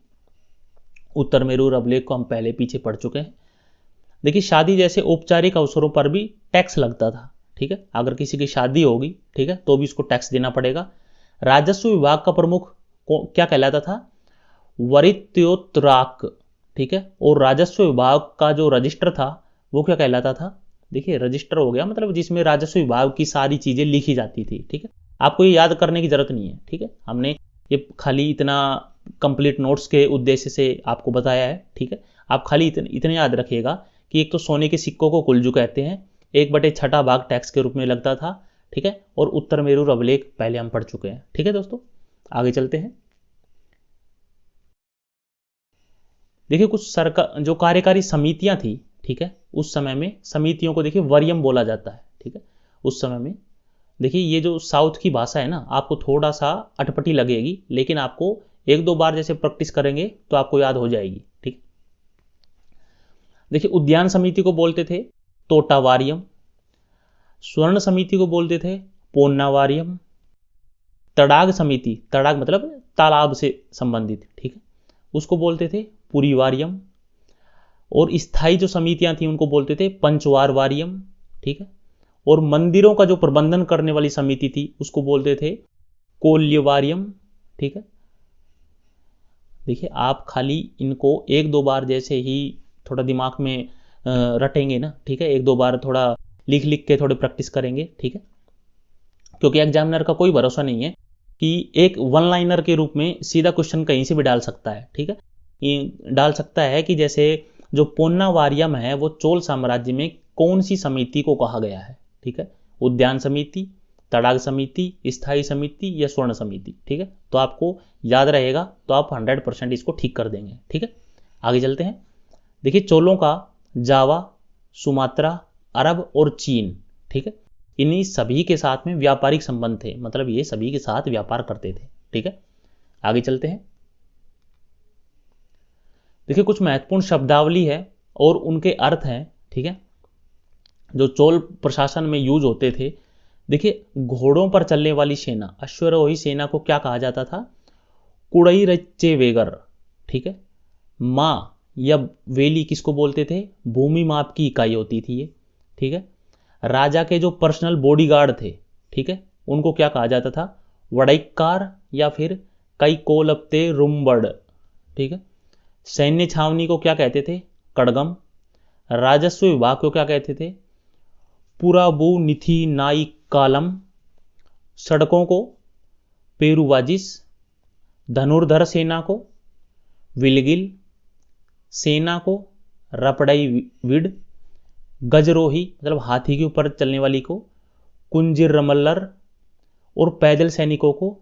उत्तर मेरूर अभिलेख को हम पहले पीछे पढ़ चुके हैं। देखिए, शादी जैसे औपचारिक अवसरों पर भी टैक्स लगता था, ठीक है, अगर किसी की शादी होगी, ठीक है, तो भी उसको टैक्स देना पड़ेगा। राजस्व विभाग का प्रमुख क्या कहलाता था? वरित्योतराक, ठीक है। और राजस्व विभाग का जो रजिस्टर था वो क्या कहलाता था? देखिए, रजिस्टर हो गया मतलब जिसमें राजस्व विभाग की सारी चीजें लिखी जाती थी, ठीक है। आपको ये याद करने की जरूरत नहीं है, ठीक है, हमने ये खाली इतना कंप्लीट नोट्स के उद्देश्य से आपको बताया है, ठीक है। आप खाली इतने याद रखिएगा कि एक तो सोने के सिक्कों को कुलजू कहते हैं, 1/6 भाग टैक्स के रूप में लगता था, ठीक है। और उत्तर मेरूर अभिलेख पहले हम पढ़ चुके हैं, ठीक है दोस्तों। आगे चलते हैं। देखिए, कुछ सरकार जो कार्यकारी समितियां थी, ठीक है, उस समय में समितियों को देखिए वरीयम बोला जाता है, ठीक है। उस समय में देखिए, ये जो साउथ की भाषा है ना, आपको थोड़ा सा अटपटी लगेगी, लेकिन आपको 1-2 बार जैसे प्रैक्टिस करेंगे तो आपको याद हो जाएगी, ठीक। देखिए, उद्यान समिति को बोलते थे तोटावारियम, स्वर्ण समिति को बोलते थे पोन्नावारियम, तड़ाग समिति, तड़ाग मतलब तालाब से संबंधित, ठीक है, उसको बोलते थे पुरीवारियम। और स्थायी जो समितियां थी उनको बोलते थे पंचवार वारियम, ठीक है। और मंदिरों का जो प्रबंधन करने वाली समिति थी उसको बोलते थे कोल्यवारियम, ठीक है। देखिए, आप खाली इनको 1-2 बार जैसे ही थोड़ा दिमाग में रटेंगे ना, ठीक है, 1-2 बार थोड़ा लिख लिख के थोड़ी प्रैक्टिस करेंगे, ठीक है, क्योंकि एग्जामिनर का कोई भरोसा नहीं है कि एक वन लाइनर के रूप में सीधा क्वेश्चन कहीं से भी डाल सकता है, ठीक है। ये डाल सकता है कि जैसे जो पोन्नावारियम है वो चोल साम्राज्य में कौन सी समिति को कहा गया है, ठीक है, उद्यान समिति, तड़ाग समिति, स्थायी समिति या स्वर्ण समिति, ठीक है। तो आपको याद रहेगा तो आप 100% इसको ठीक कर देंगे, ठीक है। आगे चलते हैं। देखिए, चोलों का जावा, सुमात्रा, अरब और चीन, ठीक है, इन्हीं सभी के साथ में व्यापारिक संबंध थे, मतलब ये सभी के साथ व्यापार करते थे, ठीक है। आगे चलते हैं। देखिए, कुछ महत्वपूर्ण शब्दावली है और उनके अर्थ हैं, ठीक है, जो चोल प्रशासन में यूज होते थे, देखिए, घोड़ों पर चलने वाली सेना, अश्वारोही सेना को क्या कहा जाता था? कुड़ई रच्चे वेगर। ठीक है, माँ या वेली किसको बोलते थे? भूमि माप की इकाई होती थी ये। ठीक है, राजा के जो पर्सनल बॉडीगार्ड थे, ठीक है, उनको क्या कहा जाता था? वड़ैक्कार या फिर कई कोलपते रुम्बड़। ठीक है, सैन्य छावनी को क्या कहते थे? कड़गम। राजस्व विभाग को क्या कहते थे? पुराबू निथि नाई कालम। सड़कों को पेरुवाजिस। धनुर्धर सेना को विलगिल, सेना को रपड़ई विड, गजरोही मतलब हाथी के ऊपर चलने वाली को कुंजिर रमल्लर, और पैदल सैनिकों को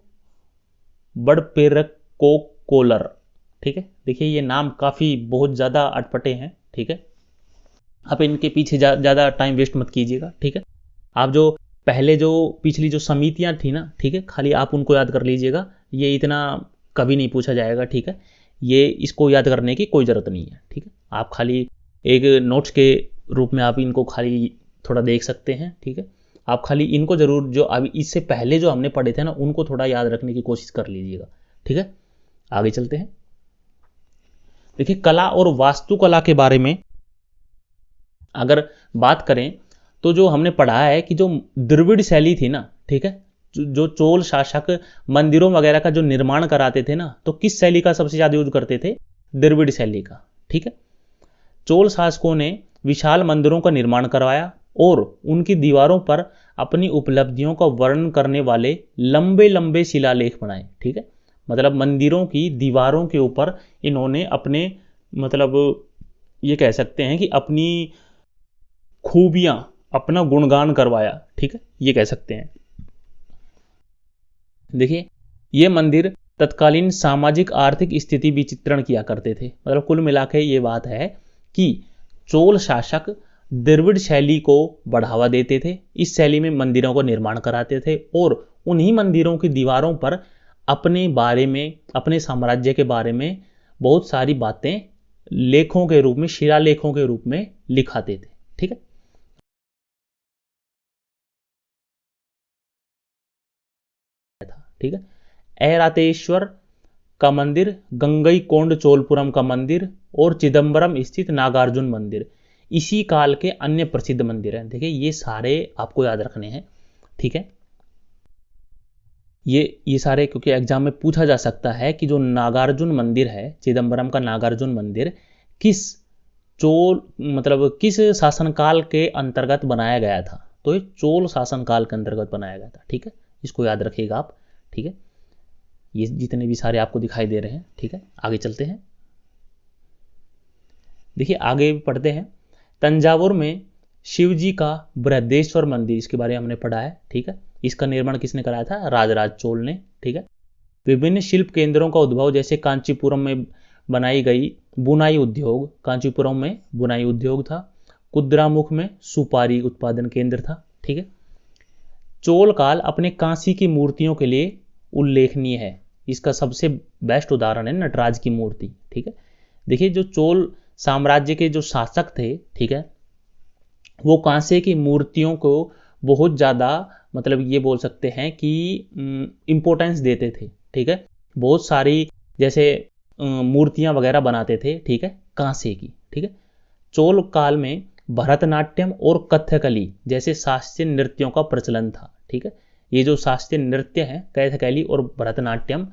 बड़पेरक को कोलर। ठीक है, देखिए ये नाम काफ़ी बहुत ज़्यादा अटपटे हैं। ठीक है, आप इनके पीछे ज़्यादा टाइम वेस्ट मत कीजिएगा। ठीक है, आप जो पहले जो पिछली जो समितियां थी ना, ठीक है, खाली आप उनको याद कर लीजिएगा, ये इतना कभी नहीं पूछा जाएगा। ठीक है, ये इसको याद करने की कोई ज़रूरत नहीं है। ठीक है, आप खाली एक नोट्स के रूप में आप इनको खाली थोड़ा देख सकते हैं। ठीक है, आप खाली इनको ज़रूर, जो अभी इससे पहले जो हमने पढ़े थे ना, उनको थोड़ा याद रखने की कोशिश कर लीजिएगा। ठीक है, आगे चलते हैं। देखिए, कला और वास्तुकला के बारे में अगर बात करें तो जो हमने पढ़ा है कि जो द्रविड़ शैली थी ना, ठीक है, जो चोल शासक मंदिरों वगैरह का जो निर्माण कराते थे ना, तो किस शैली का सबसे ज़्यादा यूज करते थे? द्रविड़ शैली का। ठीक है, चोल शासकों ने विशाल मंदिरों का निर्माण करवाया और उनकी दीवारों पर अपनी उपलब्धियों का वर्णन करने वाले लंबे लंबे शिलालेख बनाए। ठीक है, मतलब मंदिरों की दीवारों के ऊपर इन्होंने अपने, मतलब ये कह सकते हैं कि अपनी खूबियां, अपना गुणगान करवाया। ठीक है, ये कह सकते हैं। देखिए, ये मंदिर तत्कालीन सामाजिक आर्थिक स्थिति भी चित्रण किया करते थे। मतलब कुल मिला के ये बात है कि चोल शासक द्रविड़ शैली को बढ़ावा देते थे, इस शैली में मंदिरों का निर्माण कराते थे और उन्हीं मंदिरों की दीवारों पर अपने बारे में, अपने साम्राज्य के बारे में बहुत सारी बातें लेखों के रूप में, शिलालेखों के रूप में लिखाते थे। ठीक है, ठीक है, ऐरातेश्वर का मंदिर, गंगई कोंड चोलपुरम का मंदिर और चिदम्बरम स्थित नागार्जुन मंदिर इसी काल के अन्य प्रसिद्ध मंदिर हैं। देखिए, ये सारे आपको याद रखने हैं। ठीक है, ये सारे, क्योंकि एग्जाम में पूछा जा सकता है कि जो नागार्जुन मंदिर है, चिदम्बरम का नागार्जुन मंदिर किस चोल, मतलब किस शासनकाल के अंतर्गत बनाया गया था? तो ये चोल शासनकाल के अंतर्गत बनाया गया था। ठीक है, इसको याद रखिएगा आप। ठीक है, ये जितने भी सारे आपको दिखाई दे रहे हैं। ठीक है, आगे चलते हैं। देखिए, आगे पढ़ते हैं। तंजावुर में शिवजी का बृहदेश्वर मंदिर, इसके बारे में हमने पढ़ा है। ठीक है, इसका निर्माण किसने कराया था? राजराज चोल ने। ठीक है, विभिन्न शिल्प केंद्रों का उद्भव, जैसे कांचीपुरम में बनाई गई बुनाई उद्योग, कांचीपुरम में बुनाई उद्योग था। कुद्रामुख में सुपारी उत्पादन केंद्र था। ठीक है, चोल काल अपने कांसी की मूर्तियों के लिए उल्लेखनीय है। इसका सबसे बेस्ट उदाहरण है नटराज की मूर्ति। ठीक है, देखिए, जो चोल साम्राज्य के जो शासक थे, ठीक है, वो कांसे की मूर्तियों को बहुत ज़्यादा, मतलब ये बोल सकते हैं कि इम्पोर्टेंस देते थे। ठीक है, बहुत सारी जैसे मूर्तियां वगैरह बनाते थे। ठीक है, कांसे की। ठीक है, चोल काल में भरतनाट्यम और कथकली जैसे शास्त्रीय नृत्यों का प्रचलन था। ठीक है, ये जो शास्त्रीय नृत्य हैं, कथकली और भरतनाट्यम,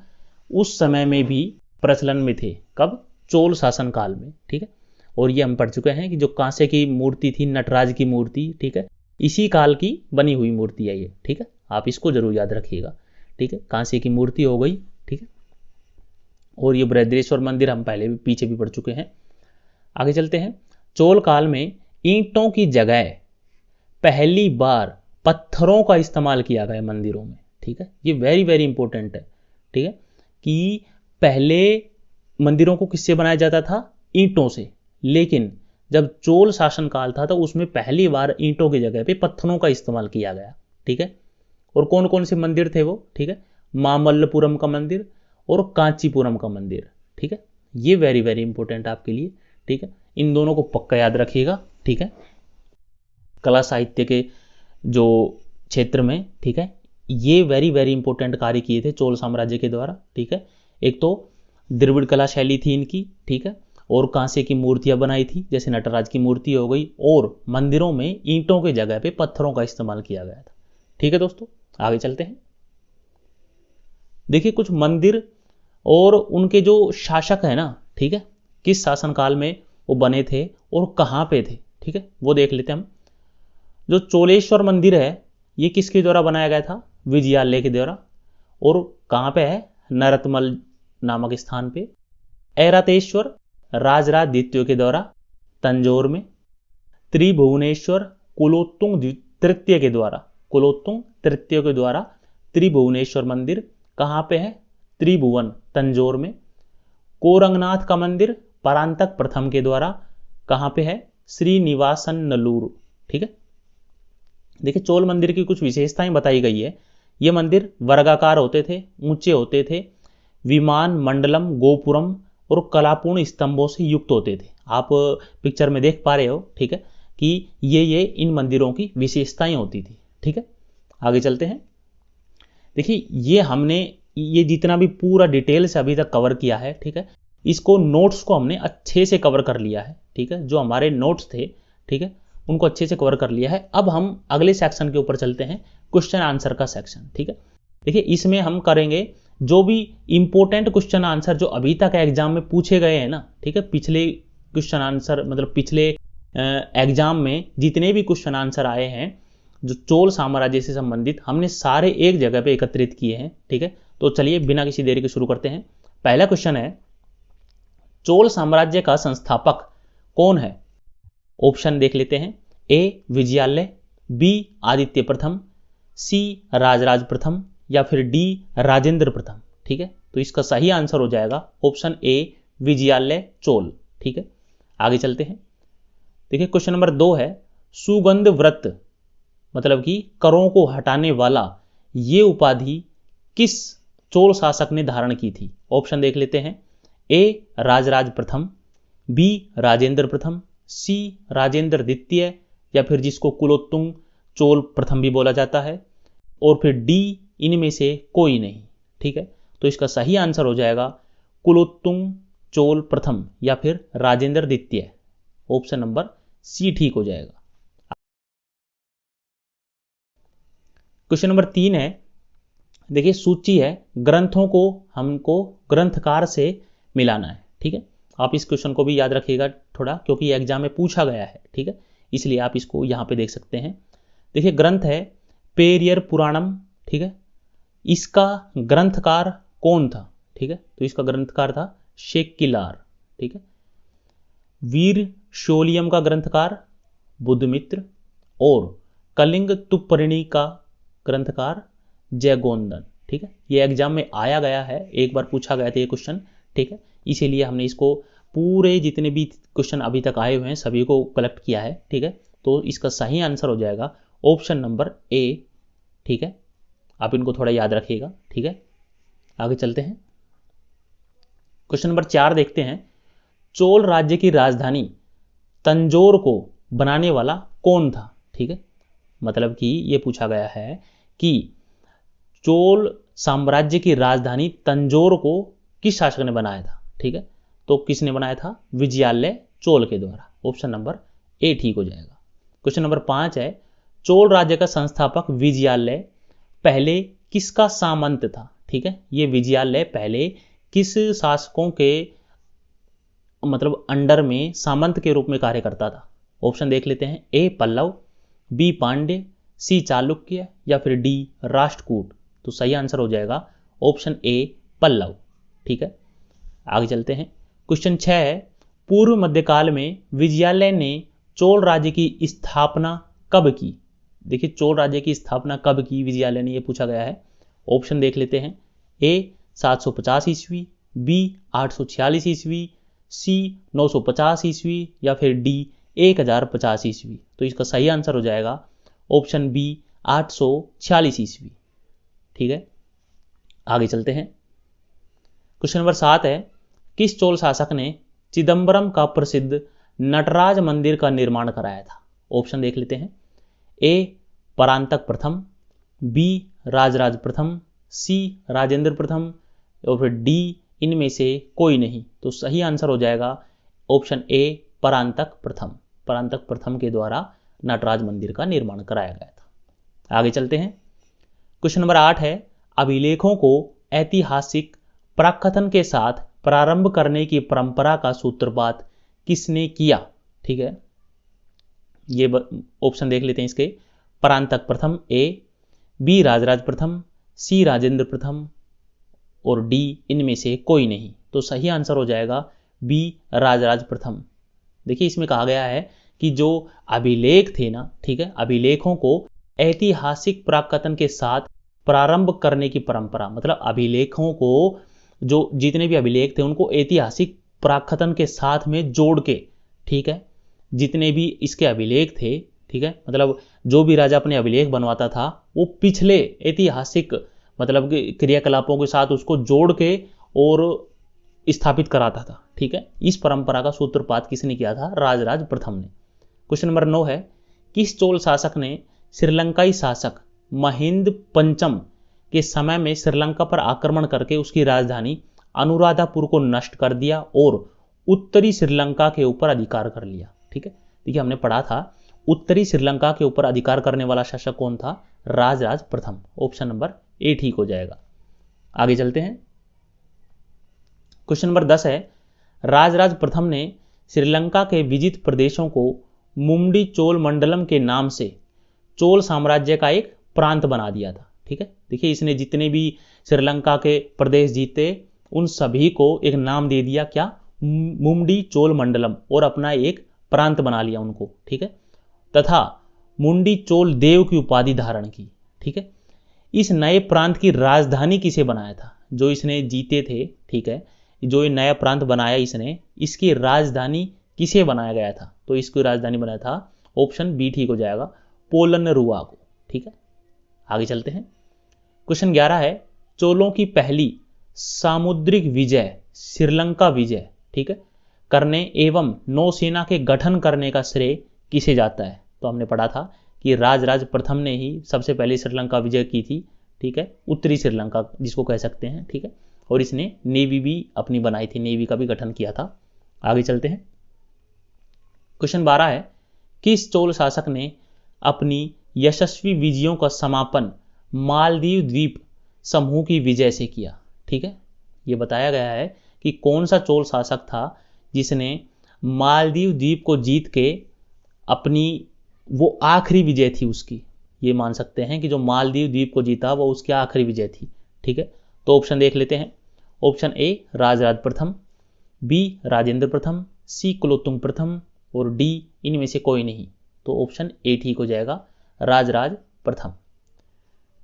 उस समय में भी प्रचलन में थे। कब? चोल शासन काल में। ठीक है, और ये हम पढ़ चुके हैं कि जो कांसे की मूर्ति थी, नटराज की मूर्ति, ठीक है, इसी काल की बनी हुई मूर्ति है ये। ठीक है, आप इसको जरूर याद रखिएगा। ठीक है, कांसे की मूर्ति हो गई। ठीक है, और ये बृहदेश्वर मंदिर हम पहले भी पीछे भी पढ़ चुके हैं। आगे चलते हैं। चोल काल में ईंटों की जगह पहली बार पत्थरों का इस्तेमाल किया गया मंदिरों में। ठीक है, ये वेरी वेरी इंपॉर्टेंट है। ठीक है, कि पहले मंदिरों को किससे बनाया जाता था? ईंटों से, लेकिन जब चोल शासनकाल था तो उसमें पहली बार ईंटों की जगह पे पत्थरों का इस्तेमाल किया गया। ठीक है, और कौन कौन से मंदिर थे वो? ठीक है, मामल्लपुरम का मंदिर और कांचीपुरम का मंदिर। ठीक है, ये वेरी वेरी इंपॉर्टेंट आपके लिए। ठीक है, इन दोनों को पक्का याद रखिएगा। ठीक है, कला साहित्य के जो क्षेत्र में, ठीक है, ये वेरी वेरी इंपॉर्टेंट कार्य किए थे चोल साम्राज्य के द्वारा, ठीक है। एक तो द्रविड़ कला शैली थी इनकी, ठीक है, और कांसे की मूर्तियां बनाई थी, जैसे नटराज की मूर्ति हो गई, और मंदिरों में ईंटों की जगह पे पत्थरों का इस्तेमाल किया गया था, ठीक है दोस्तों। आगे चलते हैं। देखिए कुछ मंदिर और उनके जो शासक है ना, ठीक है, किस शासनकाल में वो बने थे और कहाँ पे थे, ठीक है, वो देख लेते हैं हम। जो चोलेश्वर मंदिर है ये किसके द्वारा बनाया गया था? विजयालय के द्वारा। और कहाँ पे है? नरतमल नामक स्थान पे। ऐरातेश्वर राजराज द्वितीय के द्वारा तंजौर में। त्रिभुवनेश्वर कुलोत्तुंग तृतीय के द्वारा, कुलोत्तुंग तृतीय के द्वारा त्रिभुवनेश्वर मंदिर कहाँ पे है? त्रिभुवन तंजौर में। कोरंगनाथ का मंदिर परांतक प्रथम के द्वारा कहाँ पे है? श्रीनिवासन नल्लूर, ठीक है। देखिए चोल मंदिर की कुछ विशेषताएं बताई गई है। ये मंदिर वर्गाकार होते थे, ऊंचे होते थे, विमान मंडलम गोपुरम और कलापूर्ण स्तंभों से युक्त होते थे। आप पिक्चर में देख पा रहे हो, ठीक है, कि ये इन मंदिरों की विशेषताएं होती थी, ठीक है। आगे चलते हैं। देखिए ये हमने ये जितना भी पूरा डिटेल से अभी तक कवर किया है, ठीक है, इसको नोट्स को हमने अच्छे से कवर कर लिया है, ठीक है। जो हमारे नोट्स थे, ठीक है, उनको अच्छे से कवर कर लिया है। अब हम अगले सेक्शन के ऊपर चलते हैं, क्वेश्चन आंसर का सेक्शन, ठीक है। देखिए इसमें हम करेंगे जो भी इंपॉर्टेंट क्वेश्चन आंसर जो अभी तक एग्जाम में पूछे गए हैं ना, ठीक है, पिछले क्वेश्चन आंसर मतलब पिछले एग्जाम में जितने भी क्वेश्चन आंसर आए हैं जो चोल साम्राज्य से संबंधित, हमने सारे एक जगह पे एकत्रित किए हैं, ठीक है। तो चलिए बिना किसी देरी के शुरू करते हैं। पहला क्वेश्चन है, चोल साम्राज्य का संस्थापक कौन है? ऑप्शन देख लेते हैं। ए विजयालय, बी आदित्य प्रथम, सी राजराज प्रथम, या फिर डी राजेंद्र प्रथम, ठीक है। तो इसका सही आंसर हो जाएगा ऑप्शन ए विजयालय चोल, ठीक है। आगे चलते हैं। देखिए क्वेश्चन नंबर 2 है, सुगंध व्रत मतलब कि करों को हटाने वाला, ये उपाधि किस चोल शासक ने धारण की थी? ऑप्शन देख लेते हैं। ए राजराज प्रथम, बी राजेंद्र प्रथम, सी राजेंद्र द्वितीय, या फिर जिसको कुलोत्तुंग चोल प्रथम भी बोला जाता है, और फिर डी इनमें से कोई नहीं, ठीक है। तो इसका सही आंसर हो जाएगा कुलोत्तुंग चोल प्रथम या फिर राजेंद्र द्वितीय। ऑप्शन नंबर सी ठीक हो जाएगा। क्वेश्चन नंबर 3 है, देखिए सूची है, ग्रंथों को हमको ग्रंथकार से मिलाना है, ठीक है। आप इस क्वेश्चन को भी याद रखिएगा थोड़ा, क्योंकि एग्जाम में पूछा गया है, ठीक है, इसलिए आप इसको यहां पे देख सकते हैं। देखिए ग्रंथ है पेरियर पुराणम, ठीक है, इसका ग्रंथकार कौन था? ठीक है, तो इसका ग्रंथकार था शेक्किलार, ठीक है। वीर शोलियम का ग्रंथकार बुद्धमित्र, और कलिंग तुपरिणी का ग्रंथकार जयगोंदन, ठीक है। ये एग्जाम में आया गया है, एक बार पूछा गया था ये क्वेश्चन, ठीक है, इसीलिए हमने इसको पूरे जितने भी क्वेश्चन अभी तक आए हुए हैं सभी को कलेक्ट किया है, ठीक है। तो इसका सही आंसर हो जाएगा ऑप्शन नंबर ए, ठीक है। आप इनको थोड़ा याद रखिएगा, ठीक है। आगे चलते हैं। क्वेश्चन नंबर 4 देखते हैं, चोल राज्य की राजधानी तंजौर को बनाने वाला कौन था? ठीक है, मतलब कि ये पूछा गया है कि चोल साम्राज्य की राजधानी तंजौर को किस शासक ने बनाया था? ठीक है, तो किसने बनाया था? विजयालय चोल के द्वारा। ऑप्शन नंबर ए ठीक हो जाएगा। क्वेश्चन नंबर 5 है, चोल राज्य का संस्थापक विजयालय पहले किसका सामंत था? ठीक है, ये विजयालय पहले किस शासकों के मतलब अंडर में सामंत के रूप में कार्य करता था? ऑप्शन देख लेते हैं। ए पल्लव, बी पांड्य, सी चालुक्य, या फिर डी राष्ट्रकूट। तो सही आंसर हो जाएगा ऑप्शन ए पल्लव, ठीक है। आगे चलते हैं। क्वेश्चन 6 है, पूर्व मध्यकाल में विजयालय ने चोल राज्य की स्थापना कब की? देखिए चोल राज्य की स्थापना कब की विजयालय ने, यह पूछा गया है। ऑप्शन देख लेते हैं। ए 750 ईस्वी, बी 846 ईस्वी, सी 950 ईस्वी, या फिर डी 1050 ईस्वी। तो इसका सही आंसर हो जाएगा ऑप्शन बी 846 ईस्वी, ठीक है। आगे चलते हैं। क्वेश्चन नंबर 7 है, किस चोल शासक ने चिदम्बरम का प्रसिद्ध नटराज मंदिर का निर्माण कराया था? ऑप्शन देख लेते हैं। ए परांतक प्रथम, बी राजराज प्रथम, सी राजेंद्र प्रथम और फिर डी इनमें से कोई नहीं। तो सही आंसर हो जाएगा ऑप्शन ए परांतक प्रथम। परांतक प्रथम के द्वारा नटराज मंदिर का निर्माण कराया गया था। आगे चलते हैं। क्वेश्चन नंबर 8 है, अभिलेखों को ऐतिहासिक प्राकथन के साथ प्रारंभ करने की परंपरा का सूत्रपात किसने किया? ठीक है, ये ऑप्शन देख लेते हैं इसके। परांतक प्रथम ए, बी राजराज प्रथम, सी राजेंद्र प्रथम और डी इनमें से कोई नहीं। तो सही आंसर हो जाएगा बी राजराज प्रथम। देखिए इसमें कहा गया है कि जो अभिलेख थे ना, ठीक है, अभिलेखों को ऐतिहासिक प्राकथन के साथ प्रारंभ करने की परंपरा, मतलब अभिलेखों को, जो जितने भी अभिलेख थे उनको ऐतिहासिक प्राकथन के साथ में जोड़ के, ठीक है, जितने भी इसके अभिलेख थे, ठीक है, मतलब जो भी राजा अपने अभिलेख बनवाता था वो पिछले ऐतिहासिक मतलब क्रियाकलापों के साथ उसको जोड़ के और स्थापित कराता था। ठीक है, इस परंपरा का सूत्रपात किसने किया था? राजराज प्रथम ने। क्वेश्चन नंबर 9 है, किस चोल शासक ने श्रीलंकाई शासक महेंद्र पंचम के समय में श्रीलंका पर आक्रमण करके उसकी राजधानी अनुराधापुर को नष्ट कर दिया और उत्तरी श्रीलंका के ऊपर अधिकार कर लिया? ठीक है, देखिए हमने पढ़ा था उत्तरी श्रीलंका के ऊपर अधिकार करने वाला शासक कौन था? राजराज प्रथम। ऑप्शन नंबर ए ठीक हो जाएगा। आगे चलते हैं। क्वेश्चन नंबर 10 है, राजराज प्रथम ने श्रीलंका के विजित प्रदेशों को मुमडी चोल मंडलम के नाम से चोल साम्राज्य का एक प्रांत बना दिया था। ठीक है, देखिए इसने जितने भी श्रीलंका के प्रदेश जीते उन सभी को एक नाम दे दिया, क्या? मुमडी चोल मंडलम, और अपना एक प्रांत बना लिया उनको। ठीक है, तथा मुंडी चोल देव की उपाधि धारण की। ठीक है, इस नए प्रांत की राजधानी किसे बनाया था? जो इसने जीते थे, ठीक है, जो ये नया प्रांत बनाया इसने, इसकी राजधानी किसे बनाया गया था? तो इसकी राजधानी बनाया था, ऑप्शन बी ठीक हो जाएगा, पोलनरुआ को। ठीक है, आगे चलते हैं। क्वेश्चन 11 है, चोलों की पहली सामुद्रिक विजय श्रीलंका विजय, ठीक है, करने एवं नौसेना के गठन करने का श्रेय किसे जाता है? तो हमने पढ़ा था कि राजराज प्रथम ने ही सबसे पहले श्रीलंका विजय की थी। ठीक है, उत्तरी श्रीलंका जिसको कह सकते हैं। ठीक है, और इसने नेवी भी अपनी बनाई थी, नेवी का भी गठन किया था। आगे चलते हैं। क्वेश्चन 12 है, किस चोल शासक ने अपनी यशस्वी विजयों का समापन मालदीव द्वीप समूह की विजय से किया? ठीक है, यह बताया गया है कि कौन सा चोल शासक था जिसने मालदीव द्वीप को जीत के अपनी वो आखिरी विजय थी उसकी, ये मान सकते हैं कि जो मालदीव द्वीप को जीता वो उसकी आखिरी विजय थी। ठीक है, तो ऑप्शन देख लेते हैं। ऑप्शन ए राजराज प्रथम, बी राजेंद्र प्रथम, सी कुलोत्तुंग प्रथम और डी इनमें से कोई नहीं। तो ऑप्शन ए ठीक हो जाएगा, राजराज प्रथम।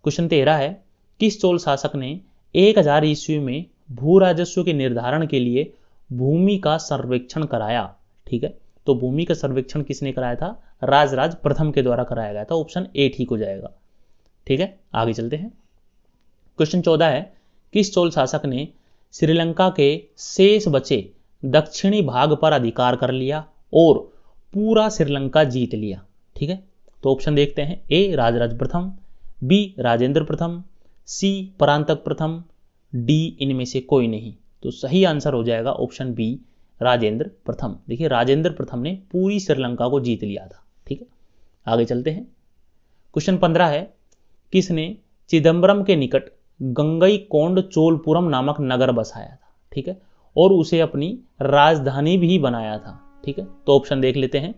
क्वेश्चन 13 है, किस चोल शासक ने 1000 ईस्वी में भू राजस्व के निर्धारण के लिए भूमि का सर्वेक्षण कराया? ठीक है, तो भूमि का सर्वेक्षण किसने कराया था? राजराज प्रथम के द्वारा कराया गया था। ऑप्शन ए ठीक हो जाएगा। ठीक है, आगे चलते हैं। क्वेश्चन 14 है, किस चोल शासक ने श्रीलंका के शेष बचे दक्षिणी भाग पर अधिकार कर लिया और पूरा श्रीलंका जीत लिया? ठीक है, तो ऑप्शन देखते हैं। ए राजराज प्रथम, बी राजेंद्र प्रथम, सी परांतक प्रथम, डी इनमें से कोई नहीं। तो सही आंसर हो जाएगा ऑप्शन बी राजेंद्र प्रथम। देखिए राजेंद्र प्रथम ने पूरी श्रीलंका को जीत लिया था। ठीक है, आगे चलते हैं। क्वेश्चन 15 है, किसने चिदम्बरम के निकट गंगईकोंड चोलपुरम नामक नगर बसाया था? ठीक है, और उसे अपनी राजधानी भी बनाया था। ठीक है, तो ऑप्शन देख लेते हैं।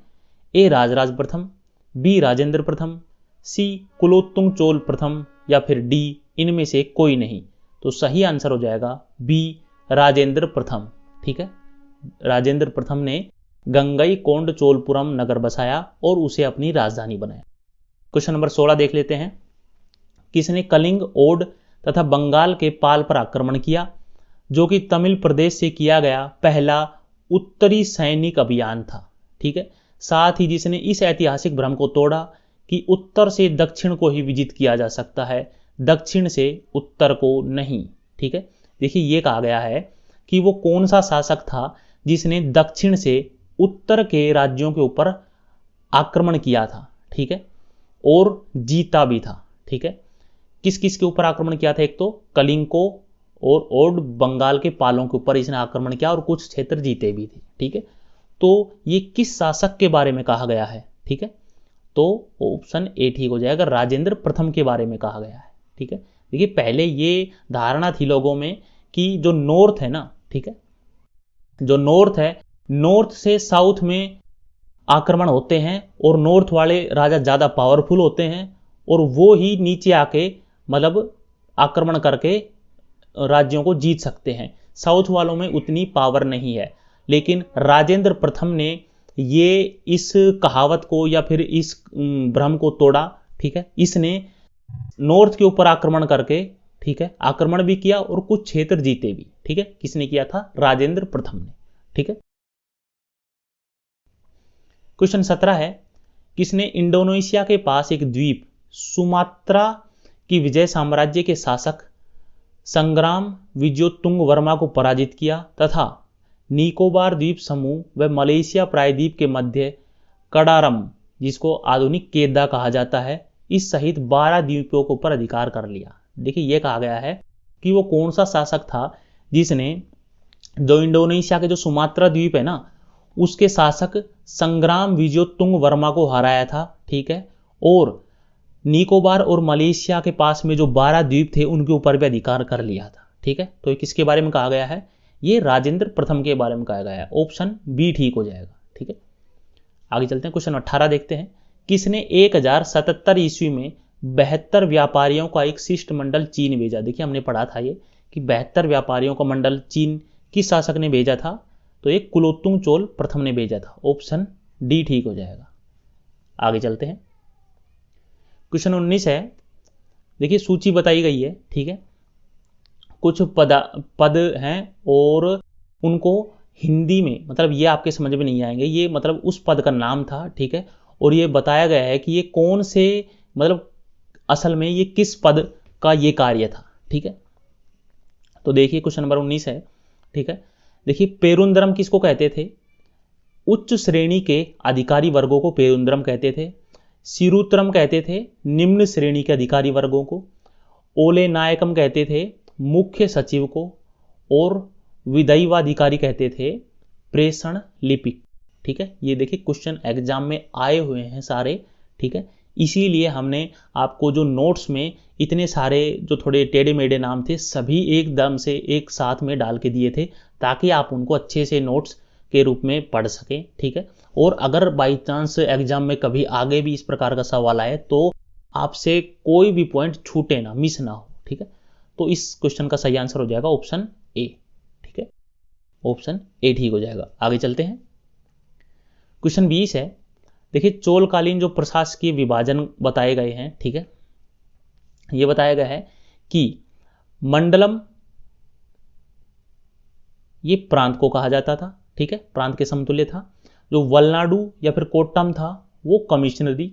ए राजराज प्रथम, बी राजेंद्र प्रथम, सी कुलोत्तुंग चोल प्रथम या फिर डी इनमें से कोई नहीं। तो सही आंसर हो जाएगा बी राजेंद्र प्रथम। ठीक है, राजेंद्र प्रथम ने गंगईकोंड चोलपुरम नगर बसाया और उसे अपनी राजधानी बनाया। क्वेश्चन नंबर 16 देख लेते हैं। किसने कलिंग, ओड तथा बंगाल के पाल पर आक्रमण किया, जो कि तमिल प्रदेश से किया गया पहला उत्तरी सैनिक अभियान था? ठीक है, साथ ही जिसने इस ऐतिहासिक भ्रम को तोड़ा कि उत्तर से दक्षिण को ही विजित किया जा सकता है, दक्षिण से उत्तर को नहीं। ठीक है, देखिए ये कहा गया है कि वो कौन सा शासक था जिसने दक्षिण से उत्तर के राज्यों के ऊपर आक्रमण किया था। ठीक है, और जीता भी था। ठीक है, किस किस के ऊपर आक्रमण किया था? एक तो कलिंग और बंगाल के पालों के ऊपर इसने आक्रमण किया और कुछ क्षेत्र जीते भी थे। ठीक है, तो ये किस शासक के बारे में कहा गया है? ठीक है, तो ऑप्शन ए ठीक हो जाएगा, राजेंद्र प्रथम के बारे में कहा गया है। ठीक है, देखिए पहले ये धारणा थी लोगों में कि जो नॉर्थ है ना, ठीक है, जो नॉर्थ है, नॉर्थ से साउथ में आक्रमण होते हैं और नॉर्थ वाले राजा ज़्यादा पावरफुल होते हैं और वो ही नीचे आके मतलब आक्रमण करके राज्यों को जीत सकते हैं। साउथ वालों में उतनी पावर नहीं है। लेकिन राजेंद्र प्रथम ने ये इस कहावत को या फिर इस भ्रम को तोड़ा। ठीक है, इसने नॉर्थ के ऊपर आक्रमण करके, ठीक है, आक्रमण भी किया और कुछ क्षेत्र जीते भी। ठीक है, किसने किया था? राजेंद्र प्रथम ने। ठीक है, क्वेश्चन 17 है, किसने इंडोनेशिया के पास एक द्वीप सुमात्रा की विजय साम्राज्य के शासक संग्राम विजयोत्तुंग वर्मा को पराजित किया तथा निकोबार द्वीप समूह व मलेशिया प्रायद्वीप के मध्य कडारम, जिसको आधुनिक केदा कहा जाता है, इस सहित 12 द्वीपों के ऊपर अधिकार कर लिया? देखिए यह कहा गया है कि वो कौन सा शासक था जिसने जो इंडोनेशिया के जो सुमात्रा द्वीप है ना, उसके शासक संग्राम विजयोत्तुंग वर्मा को हराया था। ठीक है, और निकोबार और मलेशिया के पास में जो 12 द्वीप थे उनके ऊपर भी अधिकार कर लिया था। ठीक है, तो किसके बारे में कहा गया है? ये राजेंद्र प्रथम के बारे में कहा गया है। ऑप्शन बी ठीक हो जाएगा। ठीक है, आगे चलते हैं, क्वेश्चन 18 देखते हैं, किसने 1077 ईस्वी में 72 व्यापारियों का एक शिष्टमंडल चीन भेजा? देखिए हमने पढ़ा था ये कि 72 व्यापारियों का मंडल चीन किस शासक ने भेजा था? तो एक कुलोत्तुंग चोल प्रथम ने भेजा था। ऑप्शन डी ठीक हो जाएगा। आगे चलते हैं, क्वेश्चन 19 है, देखिए सूची बताई गई है। ठीक है, कुछ पद हैं और उनको हिंदी में मतलब ये आपके समझ में नहीं आएंगे, ये मतलब उस पद का नाम था। ठीक है, और ये बताया गया है कि ये कौन से मतलब असल में ये किस पद का ये कार्य था। ठीक है, तो देखिए क्वेश्चन नंबर 19 है। ठीक है, देखिए पेरुंदरम किसको कहते थे? उच्च श्रेणी के अधिकारी वर्गों को पेरुंदरम कहते थे। सिरुत्रम कहते थे निम्न श्रेणी के अधिकारी वर्गों को। ओले नायकम कहते थे मुख्य सचिव को। और विदैवाधिकारी कहते थे प्रेषण लिपिक। ठीक है, ये देखिए क्वेश्चन एग्जाम में आए हुए हैं सारे। ठीक है, इसीलिए हमने आपको जो नोट्स में इतने सारे जो थोड़े टेढ़े मेढ़े नाम थे सभी एकदम से एक साथ में डाल के दिए थे ताकि आप उनको अच्छे से नोट्स के रूप में पढ़ सकें। ठीक है, और अगर बाई चांस एग्जाम में कभी आगे भी इस प्रकार का सवाल आए तो आपसे कोई भी पॉइंट छूटे ना, मिस ना हो। ठीक है, तो इस क्वेश्चन का सही आंसर हो जाएगा ऑप्शन ए। ठीक है, ऑप्शन ए ठीक हो जाएगा। आगे चलते हैं, क्वेश्चन 20 है, देखिए चोलकालीन जो प्रशासकीय विभाजन बताए गए हैं। ठीक है, ये बताया गया है कि मंडलम ये प्रांत को कहा जाता था। ठीक है, प्रांत के समतुल्य था। जो वलनाडु या फिर कोट्टम था वो कमिश्नरी।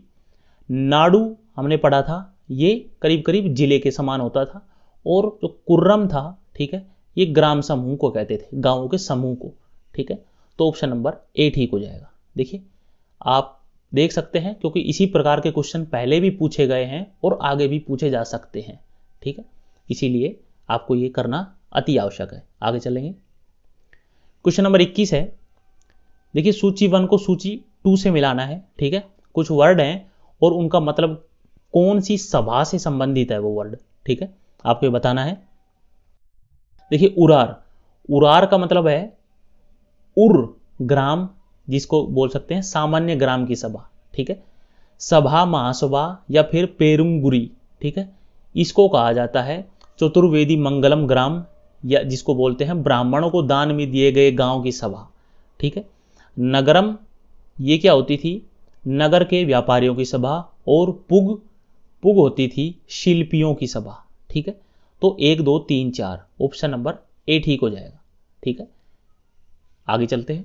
नाडु हमने पढ़ा था ये करीब करीब जिले के समान होता था। और जो कुर्रम था, ठीक है, ये ग्राम समूह को कहते थे, गांवों के समूह को। ठीक है, तो ऑप्शन नंबर ए ठीक हो जाएगा। देखिए आप देख सकते हैं क्योंकि इसी प्रकार के क्वेश्चन पहले भी पूछे गए हैं और आगे भी पूछे जा सकते हैं। ठीक है, इसीलिए आपको ये करना अति आवश्यक है। आगे चलेंगे, क्वेश्चन नंबर 21 है, देखिए सूची 1 को सूची 2 से मिलाना है। ठीक है, कुछ वर्ड हैं और उनका मतलब कौन सी सभा से संबंधित है वो वर्ड। ठीक है, आपको बताना है। देखिए उरार, उरार का मतलब है उर ग्राम, जिसको बोल सकते हैं सामान्य ग्राम की सभा। ठीक है, सभा महासभा या फिर पेरुंगुरी। ठीक है, इसको कहा जाता है चतुर्वेदी मंगलम ग्राम, या जिसको बोलते हैं ब्राह्मणों को दान में दिए गए गांव की सभा। ठीक है, नगरम ये क्या होती थी? नगर के व्यापारियों की सभा। और पुग, पुग होती थी शिल्पियों की सभा। ठीक है, तो 1 2 3 4 ऑप्शन नंबर ए ठीक हो जाएगा। ठीक है, आगे चलते हैं,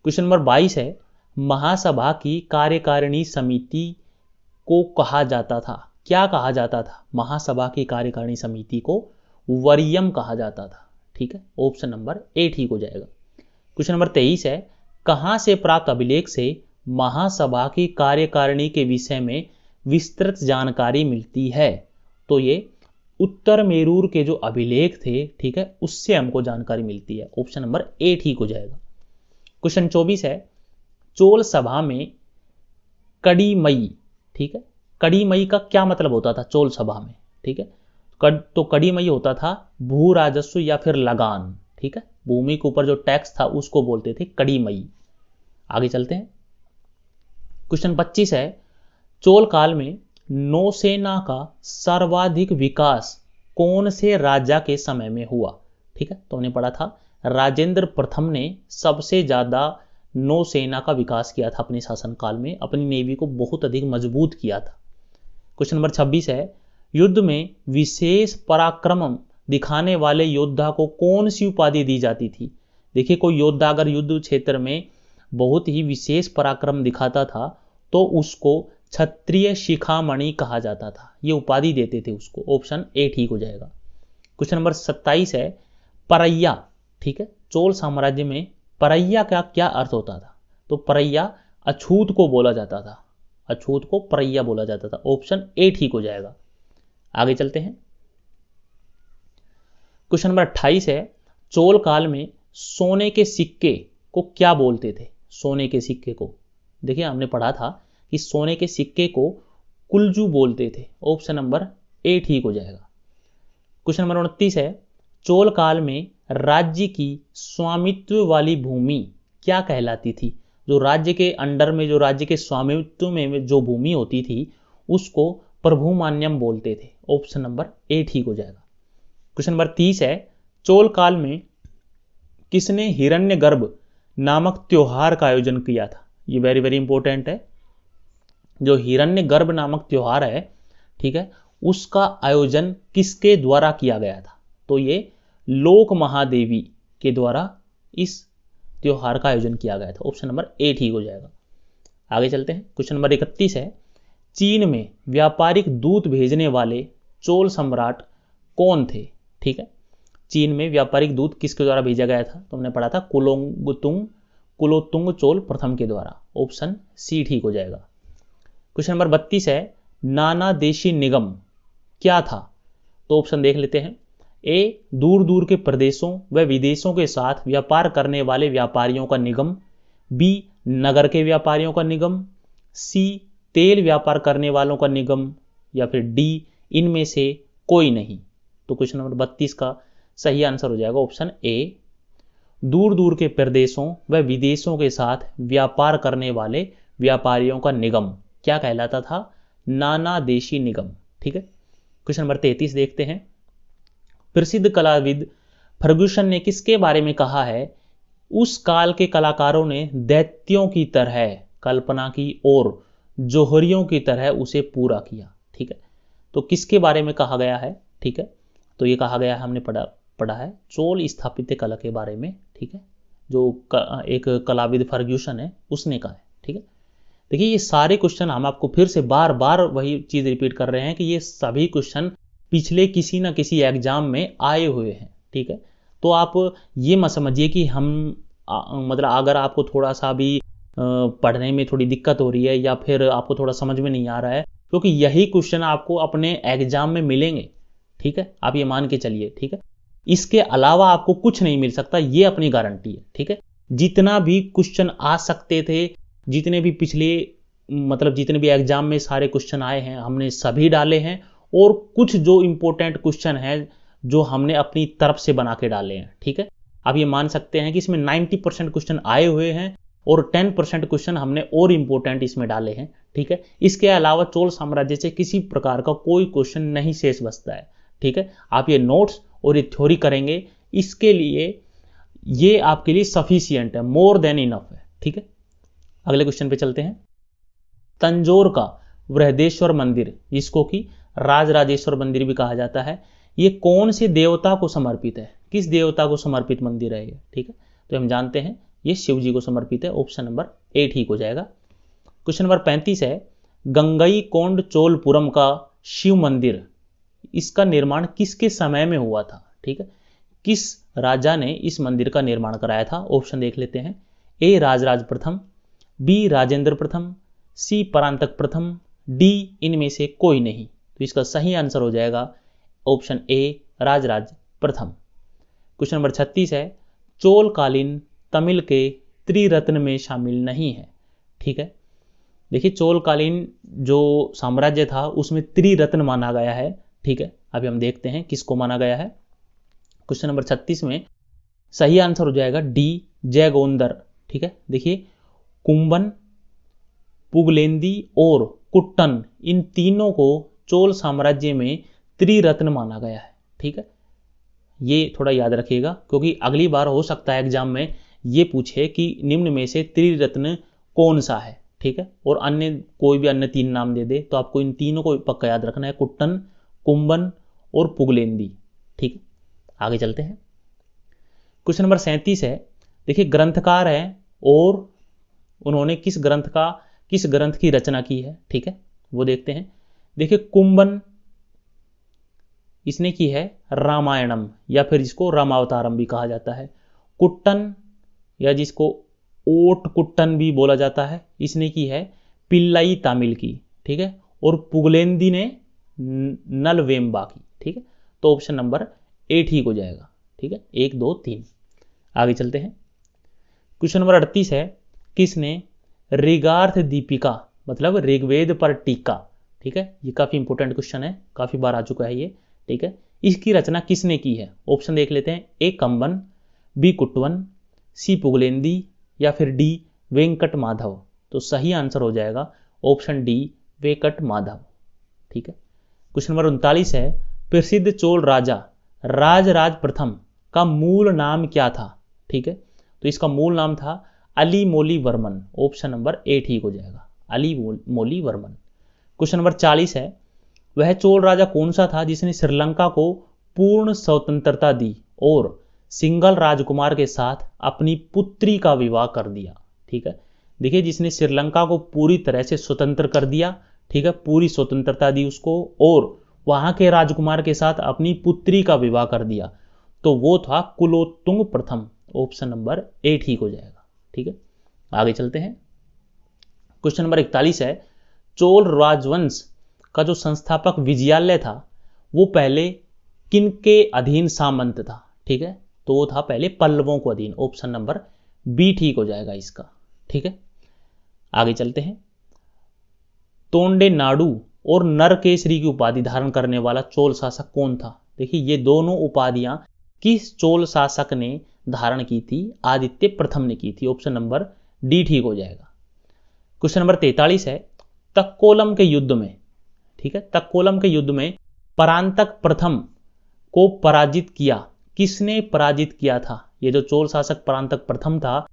क्वेश्चन नंबर 22 है, महासभा की कार्यकारिणी समिति को कहा जाता था, क्या कहा जाता था? महासभा की कार्यकारिणी समिति को वरीयम कहा जाता था। ठीक है, ऑप्शन नंबर ए ठीक हो जाएगा। क्वेश्चन नंबर 23 है, कहां से प्राप्त अभिलेख से महासभा की कार्यकारिणी के विषय में विस्तृत जानकारी मिलती है। तो ये उत्तर मेरूर के जो अभिलेख थे, ठीक है, उससे हमको जानकारी मिलती है। ऑप्शन नंबर ए ठीक हो जाएगा। क्वेश्चन 24 है, चोल सभा में कड़ीमई, ठीक है, कड़ीमई का क्या मतलब होता था चोल सभा में, ठीक है, तो कड़ीमई होता था भू राजस्व या फिर लगान, ठीक है, भूमि के ऊपर जो टैक्स था उसको बोलते थे कड़ीमई। आगे चलते हैं। क्वेश्चन 25 है, चोल काल में नौसेना का सर्वाधिक विकास कौन से राजा के समय में हुआ, ठीक है, तो हमने पढ़ा था राजेंद्र प्रथम ने सबसे ज्यादा नौसेना का विकास किया था अपने शासनकाल में, अपनी नेवी को बहुत अधिक मजबूत किया था। क्वेश्चन नंबर 26 है, युद्ध में विशेष पराक्रम दिखाने वाले योद्धा को कौन सी उपाधि दी जाती थी। देखिए, कोई योद्धा अगर युद्ध क्षेत्र में बहुत ही विशेष पराक्रम दिखाता था तो उसको क्षत्रिय शिखामणि कहा जाता था, ये उपाधि देते थे उसको। ऑप्शन ए ठीक हो जाएगा। क्वेश्चन नंबर 27 है, परैया, ठीक है, चोल साम्राज्य में परैया का क्या अर्थ होता था। तो परैया अछूत को बोला जाता था, अछूत को परैया बोला जाता था। ऑप्शन ए ठीक हो जाएगा। आगे चलते हैं। क्वेश्चन नंबर 28 है, चोल काल में सोने के सिक्के को क्या बोलते थे। सोने के सिक्के को, देखिए हमने पढ़ा था कि सोने के सिक्के को कुलजू बोलते थे। ऑप्शन नंबर ए ठीक हो जाएगा। क्वेश्चन नंबर 29 है, चोल काल में राज्य की स्वामित्व वाली भूमि क्या कहलाती थी। जो राज्य के अंडर में, जो राज्य के स्वामित्व में जो भूमि होती थी उसको प्रभुमान्यम बोलते थे। ऑप्शन नंबर ए ठीक हो जाएगा। क्वेश्चन नंबर 30 है, चोल काल में किसने हिरण्यगर्भ नामक त्योहार का आयोजन किया था। ये वेरी वेरी इंपॉर्टेंट है। जो हिरण्यगर्भ नामक त्योहार है, ठीक है, उसका आयोजन किसके द्वारा किया गया था। तो ये लोक महादेवी के द्वारा इस त्योहार का आयोजन किया गया था। ऑप्शन नंबर ए ठीक हो जाएगा। आगे चलते हैं। क्वेश्चन नंबर 31 है, चीन में व्यापारिक दूत भेजने वाले चोल सम्राट कौन थे। ठीक है, चीन में व्यापारिक दूत किसके द्वारा भेजा गया था। तो हमने पढ़ा था कुलोतुंग चोल प्रथम के द्वारा। ऑप्शन सी ठीक हो जाएगा। क्वेश्चन नंबर 32 है, नाना देशी निगम क्या था। तो ऑप्शन देख लेते हैं। ए, दूर दूर के प्रदेशों व विदेशों के साथ व्यापार करने वाले व्यापारियों का निगम। बी, नगर के व्यापारियों का निगम। सी, तेल व्यापार करने वालों का निगम। या फिर डी, इनमें से कोई नहीं। तो क्वेश्चन नंबर 32 का सही आंसर हो जाएगा ऑप्शन ए, दूर दूर के प्रदेशों व विदेशों के साथ व्यापार करने वाले व्यापारियों का निगम क्या कहलाता था, नाना देशी निगम। ठीक है, क्वेश्चन नंबर 33 देखते हैं। प्रसिद्ध कलाविद फर्ग्यूसन ने किसके बारे में कहा है, उस काल के कलाकारों ने दैत्यों की तरह कल्पना की और जोहरियों की तरह उसे पूरा किया। ठीक है, तो किसके बारे में कहा गया है। ठीक है, तो ये कहा गया है, हमने पढ़ा है चोल स्थापत्य कला के बारे में। ठीक है, जो एक कलाविद फर्ग्यूसन है उसने कहा है। ठीक है, देखिए ये सारे क्वेश्चन हम आपको फिर से बार बार वही चीज रिपीट कर रहे हैं कि ये सभी क्वेश्चन पिछले किसी ना किसी एग्जाम में आए हुए हैं। ठीक है, तो आप ये मत समझिए कि हम मतलब अगर आपको थोड़ा सा भी पढ़ने में थोड़ी दिक्कत हो रही है या फिर आपको थोड़ा समझ में नहीं आ रहा है, क्योंकि यही क्वेश्चन आपको अपने एग्जाम में मिलेंगे। ठीक है, आप ये मान के चलिए। ठीक है, इसके अलावा आपको कुछ नहीं मिल सकता, ये अपनी गारंटी है। ठीक है, जितना भी क्वेश्चन आ सकते थे, जितने भी पिछले मतलब जितने भी एग्जाम में सारे क्वेश्चन आए हैं हमने सभी डाले हैं, और कुछ जो इंपॉर्टेंट क्वेश्चन है जो हमने अपनी तरफ से बना के डाले हैं। ठीक है, आप ये मान सकते हैं कि इसमें 90% क्वेश्चन आए हुए हैं और 10% क्वेश्चन हमने और इंपॉर्टेंट इसमें डाले हैं। ठीक है, इसके अलावा चोल साम्राज्य से किसी प्रकार का कोई क्वेश्चन नहीं शेष बचता है। ठीक है, आप ये नोट्स और ये थ्योरी करेंगे, इसके लिए ये आपके लिए सफिशियंट है, मोर देन इनफ है। ठीक है, अगले क्वेश्चन पे चलते हैं। तंजौर का बृहदेश्वर मंदिर, जिसको कि राजराजेश्वर मंदिर भी कहा जाता है, ये कौन से देवता को समर्पित है, किस देवता को समर्पित मंदिर है ये। ठीक है, तो हम जानते हैं ये शिव जी को समर्पित है। ऑप्शन नंबर ए ठीक हो जाएगा। क्वेश्चन नंबर 35 है, गंगई कोंड चोलपुरम का शिव मंदिर, इसका निर्माण किसके समय में हुआ था। ठीक है, किस राजा ने इस मंदिर का निर्माण कराया था। ऑप्शन देख लेते हैं। ए, राजराज प्रथम। बी, राजेंद्र प्रथम। सी, परांतक प्रथम। डी इनमें से कोई नहीं। तो इसका सही आंसर हो जाएगा ऑप्शन ए राजराज प्रथम। क्वेश्चन नंबर 36 है, चोलकालीन तमिल के त्रिरत्न में शामिल नहीं है। ठीक है, देखिए चोलकालीन जो साम्राज्य था उसमें त्रिरत्न माना गया है। ठीक है, अभी हम देखते हैं किसको माना गया है। क्वेश्चन नंबर 36 में सही आंसर हो जाएगा डी जयगोंदर। ठीक है, देखिए कुंभन, पुगलेंदी और कुट्टन, इन तीनों को चोल साम्राज्य में त्रिरत्न माना गया है। ठीक है, ये थोड़ा याद रखिएगा क्योंकि अगली बार हो सकता है एग्जाम में ये पूछे कि निम्न में से त्रिरत्न कौन सा है। ठीक है, और अन्य कोई भी अन्य 3 नाम दे दे तो आपको इन तीनों को पक्का याद रखना है, कुट्टन, कुंभन और पुगलेंदी। ठीक है, आगे चलते हैं। क्वेश्चन नंबर 37 है, देखिए ग्रंथकार है और उन्होंने किस ग्रंथ की रचना की है। ठीक है, वो देखते हैं। देखिए कुंभन इसने की है रामायणम या फिर जिसको रामावतारम भी कहा जाता है। कुट्टन या जिसको ओट कुट्टन भी बोला जाता है, इसने की है पिल्लाई तामिल की। ठीक है, और पुगलेंदी ने नलवेम्बा की। ठीक है, तो ऑप्शन नंबर ए ठीक हो जाएगा। ठीक है, 1 2 3। आगे चलते हैं। क्वेश्चन नंबर 38 है, किसने ऋगार्थ दीपिका मतलब ऋग्वेद पर टीका। ठीक है, ये काफी इंपॉर्टेंट क्वेश्चन है, काफी बार आ चुका है ये। ठीक है, इसकी रचना किसने की है। ऑप्शन देख लेते हैं, ए कंबन, बी कुटवन, सी पुगलेंदी या फिर डी वेंकट माधव। तो सही आंसर हो जाएगा ऑप्शन डी वेंकट माधव। ठीक है, क्वेश्चन नंबर 39 है, प्रसिद्ध चोल राजा राजराज प्रथम का मूल नाम क्या था। ठीक है, तो इसका मूल नाम था अली मोली वर्मन। ऑप्शन नंबर ए ठीक हो जाएगा, अली मोली वर्मन। क्वेश्चन नंबर 40 है, वह चोल राजा कौन सा था जिसने श्रीलंका को पूर्ण स्वतंत्रता दी और सिंगल राजकुमार के साथ अपनी पुत्री का विवाह कर दिया। ठीक है, देखिए जिसने श्रीलंका को पूरी तरह से स्वतंत्र कर दिया। ठीक है, पूरी स्वतंत्रता दी उसको और वहां के राजकुमार के साथ अपनी पुत्री का विवाह कर दिया, तो वो था कुलोत्तुंग प्रथम। ऑप्शन नंबर ए ठीक हो जाएगा। ठीक है, आगे चलते हैं। क्वेश्चन नंबर 41 है, चोल राजवंश का जो संस्थापक विजयालय था वो पहले किनके अधीन सामंत था। ठीक है, तो वो था पहले पल्लवों को अधीन। ऑप्शन नंबर बी ठीक हो जाएगा इसका। ठीक है, आगे चलते हैं। तोंडे नाडु और नरकेसरी की उपाधि धारण करने वाला चोल शासक कौन था। देखिए ये दोनों उपाधियां किस चोल शासक ने धारण की थी। आदित्य प्रथम ने की थी। ऑप्शन नंबर डी ठीक हो जाएगा। क्वेश्चन नंबर 43 है, तक्कोलम के युद्ध में, ठीक है, तक्कोलम के युद्ध में परांतक प्रथम को पराजित किया, किसने पराजित किया था। ये जो चोल शासक परांतक प्रथम था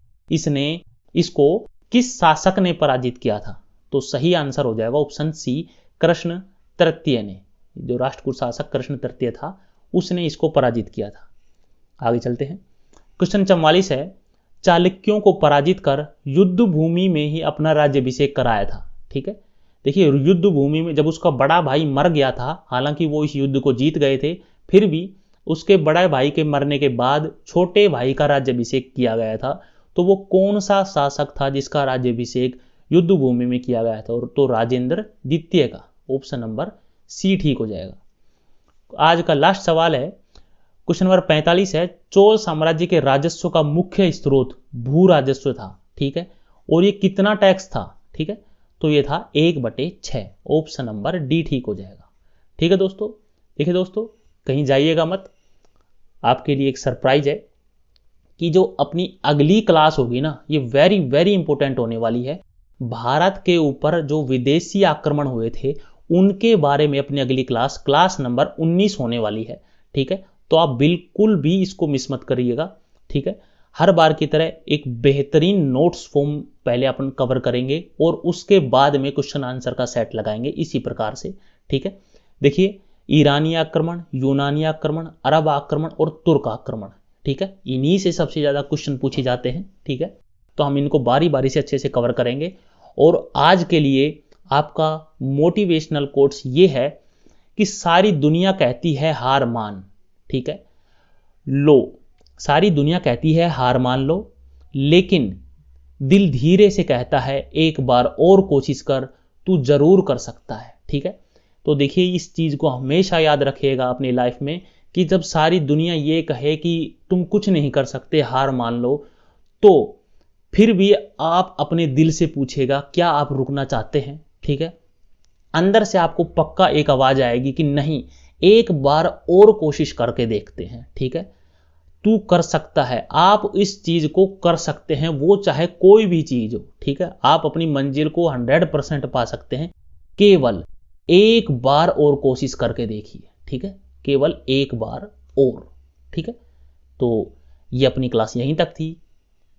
इसको किस शासक ने पराजित किया था। तो सही आंसर हो जाएगा ऑप्शन सी कृष्ण तृतीय ने। जो राष्ट्रकूट शासक कृष्ण तृतीय था उसने इसको पराजित किया था। आगे चलते हैं। क्वेश्चन 44 है, चालुक्यों को पराजित कर युद्ध भूमि में ही अपना राज्याभिषेक कराया था। ठीक है, देखिए युद्ध भूमि में जब उसका बड़ा भाई मर गया था, हालांकि वो इस युद्ध को जीत गए थे, फिर भी उसके बड़े भाई के मरने के बाद छोटे भाई का राज्याभिषेक किया गया था। तो वो कौन सा शासक था जिसका राज्याभिषेक युद्ध भूमि में किया गया था। और तो राजेंद्र द्वितीय का। ऑप्शन नंबर सी ठीक हो जाएगा। आज का लास्ट सवाल है, क्वेश्चन नंबर 45 है, चोल साम्राज्य के राजस्व का मुख्य स्रोत भू राजस्व था। ठीक है, और ये कितना टैक्स था। ठीक है, तो ये था 1/6। ऑप्शन नंबर डी ठीक हो जाएगा। ठीक है दोस्तों, देखिए दोस्तों कहीं जाइएगा मत, आपके लिए एक सरप्राइज है कि जो अपनी अगली क्लास होगी ना, ये वेरी वेरी इंपॉर्टेंट होने वाली है। भारत के ऊपर जो विदेशी आक्रमण हुए थे उनके बारे में अपनी अगली क्लास नंबर 19 होने वाली है। ठीक है, तो आप बिल्कुल भी इसको मिस मत करिएगा। ठीक है, हर बार की तरह एक बेहतरीन नोट्स फॉर्म पहले अपन कवर करेंगे और उसके बाद में क्वेश्चन आंसर का सेट लगाएंगे इसी प्रकार से। ठीक है, देखिए ईरानी आक्रमण, यूनानी आक्रमण, अरब आक्रमण और तुर्क आक्रमण। ठीक है, इन्हीं से सबसे ज्यादा क्वेश्चन पूछे जाते हैं। ठीक है, तो हम इनको बारी बारी से अच्छे से कवर करेंगे। और आज के लिए आपका मोटिवेशनल कोट्स ये है कि सारी दुनिया कहती है हार मान। ठीक है, लो, सारी दुनिया कहती है हार मान लो, लेकिन दिल धीरे से कहता है एक बार और कोशिश कर, तू जरूर कर सकता है। ठीक है, तो देखिए इस चीज़ को हमेशा याद रखिएगा अपनी लाइफ में कि जब सारी दुनिया ये कहे कि तुम कुछ नहीं कर सकते, हार मान लो, तो फिर भी आप अपने दिल से पूछेगा क्या आप रुकना चाहते हैं। ठीक है, अंदर से आपको पक्का एक आवाज आएगी कि नहीं, एक बार और कोशिश करके देखते हैं। ठीक है, तू कर सकता है, आप इस चीज को कर सकते हैं, वो चाहे कोई भी चीज हो। ठीक है, आप अपनी मंजिल को 100% पा सकते हैं, केवल एक बार और कोशिश करके देखिए। ठीक है, केवल एक बार और। ठीक है, तो ये अपनी क्लास यहीं तक थी।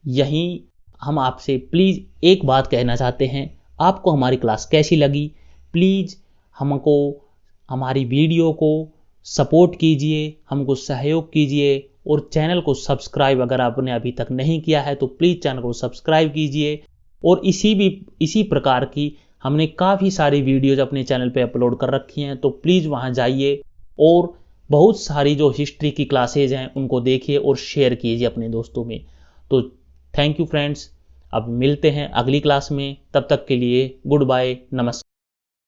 यहीं हम आपसे प्लीज एक बात कहना चाहते हैं, आपको हमारी क्लास कैसी लगी, प्लीज हमको, हमारी वीडियो को सपोर्ट कीजिए, हमको सहयोग कीजिए, और चैनल को सब्सक्राइब अगर आपने अभी तक नहीं किया है तो प्लीज़ चैनल को सब्सक्राइब कीजिए। और इसी प्रकार की हमने काफ़ी सारी वीडियोज अपने चैनल पे अपलोड कर रखी हैं, तो प्लीज़ वहाँ जाइए और बहुत सारी जो हिस्ट्री की क्लासेज हैं उनको देखिए और शेयर कीजिए अपने दोस्तों में। तो थैंक यू फ्रेंड्स, अब मिलते हैं अगली क्लास में, तब तक के लिए गुड बाय, नमस्कार।